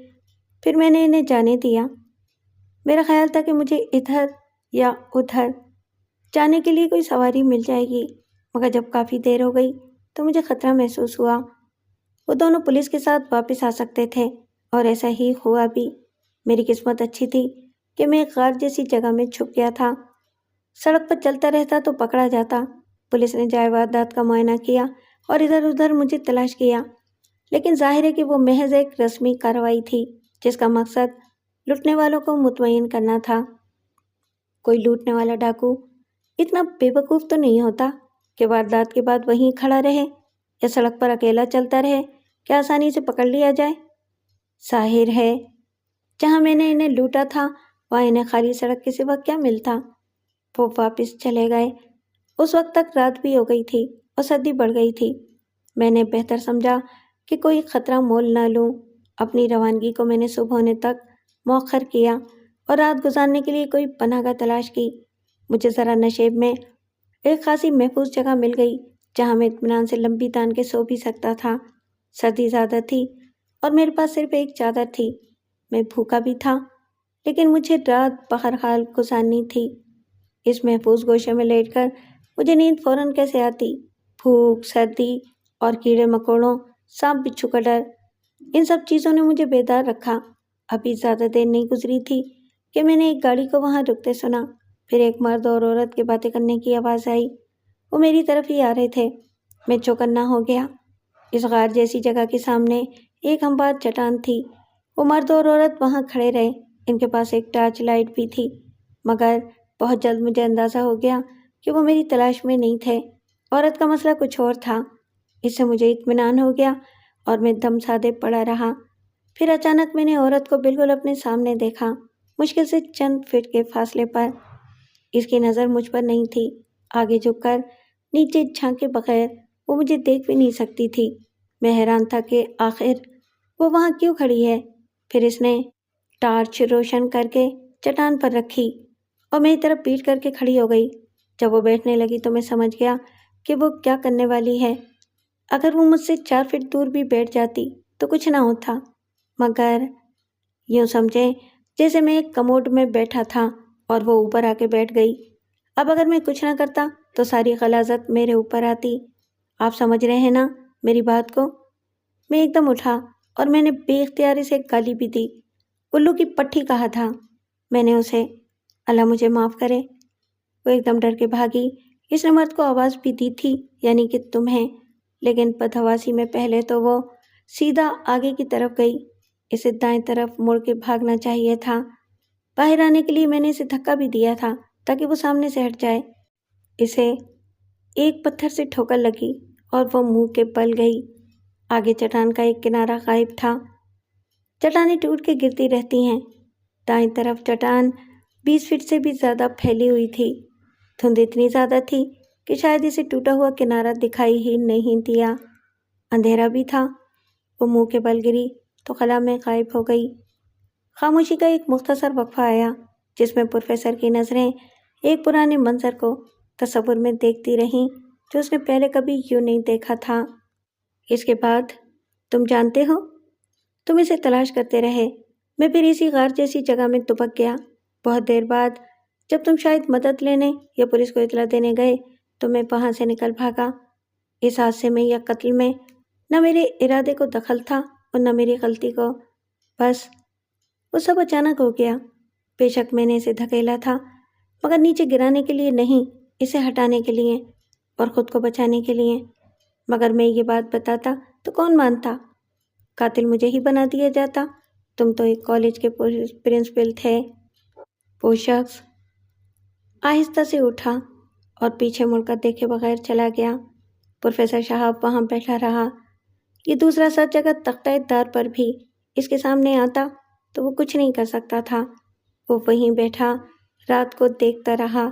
Speaker 1: پھر میں نے انہیں جانے دیا۔ میرا خیال تھا کہ مجھے ادھر یا ادھر جانے کے لیے کوئی سواری مل جائے گی، مگر جب کافی دیر ہو گئی تو مجھے خطرہ محسوس ہوا۔ وہ دونوں پولیس کے ساتھ واپس آ سکتے تھے، اور ایسا ہی ہوا بھی۔ میری قسمت اچھی تھی کہ میں ایک غار جیسی جگہ میں چھپ گیا تھا۔ سڑک پر چلتا رہتا تو پکڑا جاتا۔ پولیس نے جائے واردات کا معائنہ کیا اور ادھر ادھر مجھے تلاش کیا، لیکن ظاہر ہے کہ وہ محض ایک رسمی کارروائی تھی جس کا مقصد لوٹنے والوں کو مطمئن کرنا تھا۔ کوئی لوٹنے والا ڈاکو اتنا بے وقوف تو نہیں ہوتا کہ واردات کے بعد وہیں کھڑا رہے یا سڑک پر اکیلا چلتا رہے کہ آسانی سے پکڑ لیا جائے۔ ظاہر ہے جہاں میں نے انہیں لوٹا تھا وہاں انہیں خالی سڑک کے سوا کیا ملتا۔ وہ واپس چلے گئے۔ اس وقت تک رات بھی ہو گئی تھی اور سردی بڑھ گئی تھی۔ میں نے بہتر سمجھا کہ کوئی خطرہ مول نہ لوں۔ اپنی روانگی کو میں نے صبح ہونے تک مؤخر کیا اور رات گزارنے کے لیے کوئی پناہ گاہ تلاش کی۔ مجھے ذرا نشیب میں ایک خاصی محفوظ جگہ مل گئی جہاں میں اطمینان سے لمبی تان کے سو بھی سکتا تھا۔ سردی زیادہ تھی اور میرے پاس صرف ایک چادر تھی۔ میں بھوکا بھی تھا، لیکن مجھے رات بہرحال گزارنی تھی۔ اس محفوظ گوشے میں لیٹ کر مجھے نیند فوراً کیسے آتی؟ بھوک، سردی اور کیڑے مکوڑوں، سانپ بچھو کا ڈر، ان سب چیزوں نے مجھے بیدار رکھا۔ ابھی زیادہ دیر نہیں گزری تھی کہ میں نے ایک گاڑی کو وہاں رکتے سنا۔ پھر ایک مرد اور عورت کے باتیں کرنے کی آواز آئی۔ وہ میری طرف ہی آ رہے تھے۔ میں چوکنا ہو گیا۔ اس غار جیسی جگہ کے سامنے ایک ہموار چٹان تھی۔ وہ مرد اور عورت وہاں کھڑے رہے۔ ان کے پاس ایک ٹارچ لائٹ بھی تھی، مگر بہت جلد مجھے اندازہ ہو گیا کہ وہ میری تلاش میں نہیں تھے۔ عورت کا مسئلہ کچھ اور تھا۔ اس سے مجھے اطمینان ہو گیا اور میں دم سادے پڑا رہا۔ پھر اچانک میں نے عورت کو بالکل اپنے سامنے دیکھا، مشکل سے چند فٹ کے فاصلے پر۔ اس کی نظر مجھ پر نہیں تھی۔ آگے جھک کر نیچے جھانکے بغیر وہ مجھے دیکھ بھی نہیں سکتی تھی۔ میں حیران تھا کہ آخر وہ وہاں کیوں کھڑی ہے۔ پھر اس نے ٹارچ روشن کر کے چٹان پر رکھی اور میری طرف پیٹ کر کے کھڑی ہو گئی۔ جب وہ بیٹھنے لگی تو میں سمجھ گیا کہ وہ کیا کرنے والی ہے۔ اگر وہ مجھ سے 4 فٹ دور بھی بیٹھ جاتی تو کچھ نہ ہوتا، مگر یوں سمجھیں جیسے میں ایک کموڈ میں بیٹھا تھا اور وہ اوپر آ کے بیٹھ گئی۔ اب اگر میں کچھ نہ کرتا تو ساری غلاظت میرے اوپر آتی۔ آپ سمجھ رہے ہیں نا میری بات کو؟ میں ایک دم اٹھا اور میں نے بے اختیاری سے گالی بھی دی۔ الو کی پٹھی کہا تھا میں نے اسے۔ اللہ مجھے معاف کرے۔ وہ ایک دم ڈر کے بھاگی۔ اس نے مرد کو آواز بھی دی تھی، یعنی کہ تمہیں، لیکن بدحواسی میں پہلے تو وہ سیدھا آگے کی طرف گئی۔ اسے دائیں طرف مڑ کے بھاگنا چاہیے تھا۔ باہر آنے کے لیے میں نے اسے دھکا بھی دیا تھا تاکہ وہ سامنے سے ہٹ جائے۔ اسے ایک پتھر سے ٹھوکر لگی اور وہ منہ کے بل گئی۔ آگے چٹان کا ایک کنارہ غائب تھا۔ چٹانیں ٹوٹ کے گرتی رہتی ہیں۔ دائیں طرف چٹان 20 فٹ سے بھی زیادہ پھیلی ہوئی تھی۔ دھند اتنی زیادہ تھی کہ شاید اسے ٹوٹا ہوا کنارہ دکھائی ہی نہیں دیا۔ اندھیرا بھی تھا۔ وہ منہ کے بل گری تو خلا میں غائب ہو گئی۔ خاموشی کا ایک مختصر وقفہ آیا جس میں پروفیسر کی نظریں ایک پرانے منظر کو تصور میں دیکھتی رہی جو اس نے پہلے کبھی یوں نہیں دیکھا تھا۔ اس کے بعد تم جانتے ہو، تم اسے تلاش کرتے رہے، میں پھر اسی غار جیسی جگہ میں دبک گیا۔ بہت دیر بعد جب تم شاید مدد لینے یا پولیس کو اطلاع دینے گئے تو میں وہاں سے نکل بھاگا۔ اس حادثے میں یا قتل میں نہ میرے ارادے کو دخل تھا اور نہ میری غلطی کو، بس وہ سب اچانک ہو گیا۔ بے شک میں نے اسے دھکیلا تھا، مگر نیچے گرانے کے لیے نہیں، اسے ہٹانے کے لیے اور خود کو بچانے کے لیے۔ مگر میں یہ بات بتاتا تو کون مانتا؟ قاتل مجھے ہی بنا دیا جاتا۔ تم تو ایک کالج کے پرنسپل تھے۔ وہ شخص آہستہ سے اٹھا اور پیچھے مڑ کر دیکھے بغیر چلا گیا۔ پروفیسر شہاب وہاں بیٹھا رہا۔ یہ دوسرا سچ اگر تختہ دار پر بھی اس کے سامنے آتا تو وہ کچھ نہیں کر سکتا تھا۔ وہ وہیں بیٹھا رات کو دیکھتا رہا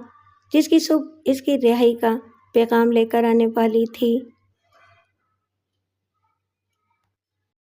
Speaker 1: جس کی صبح اس کی رہائی کا پیغام لے کر آنے والی تھی۔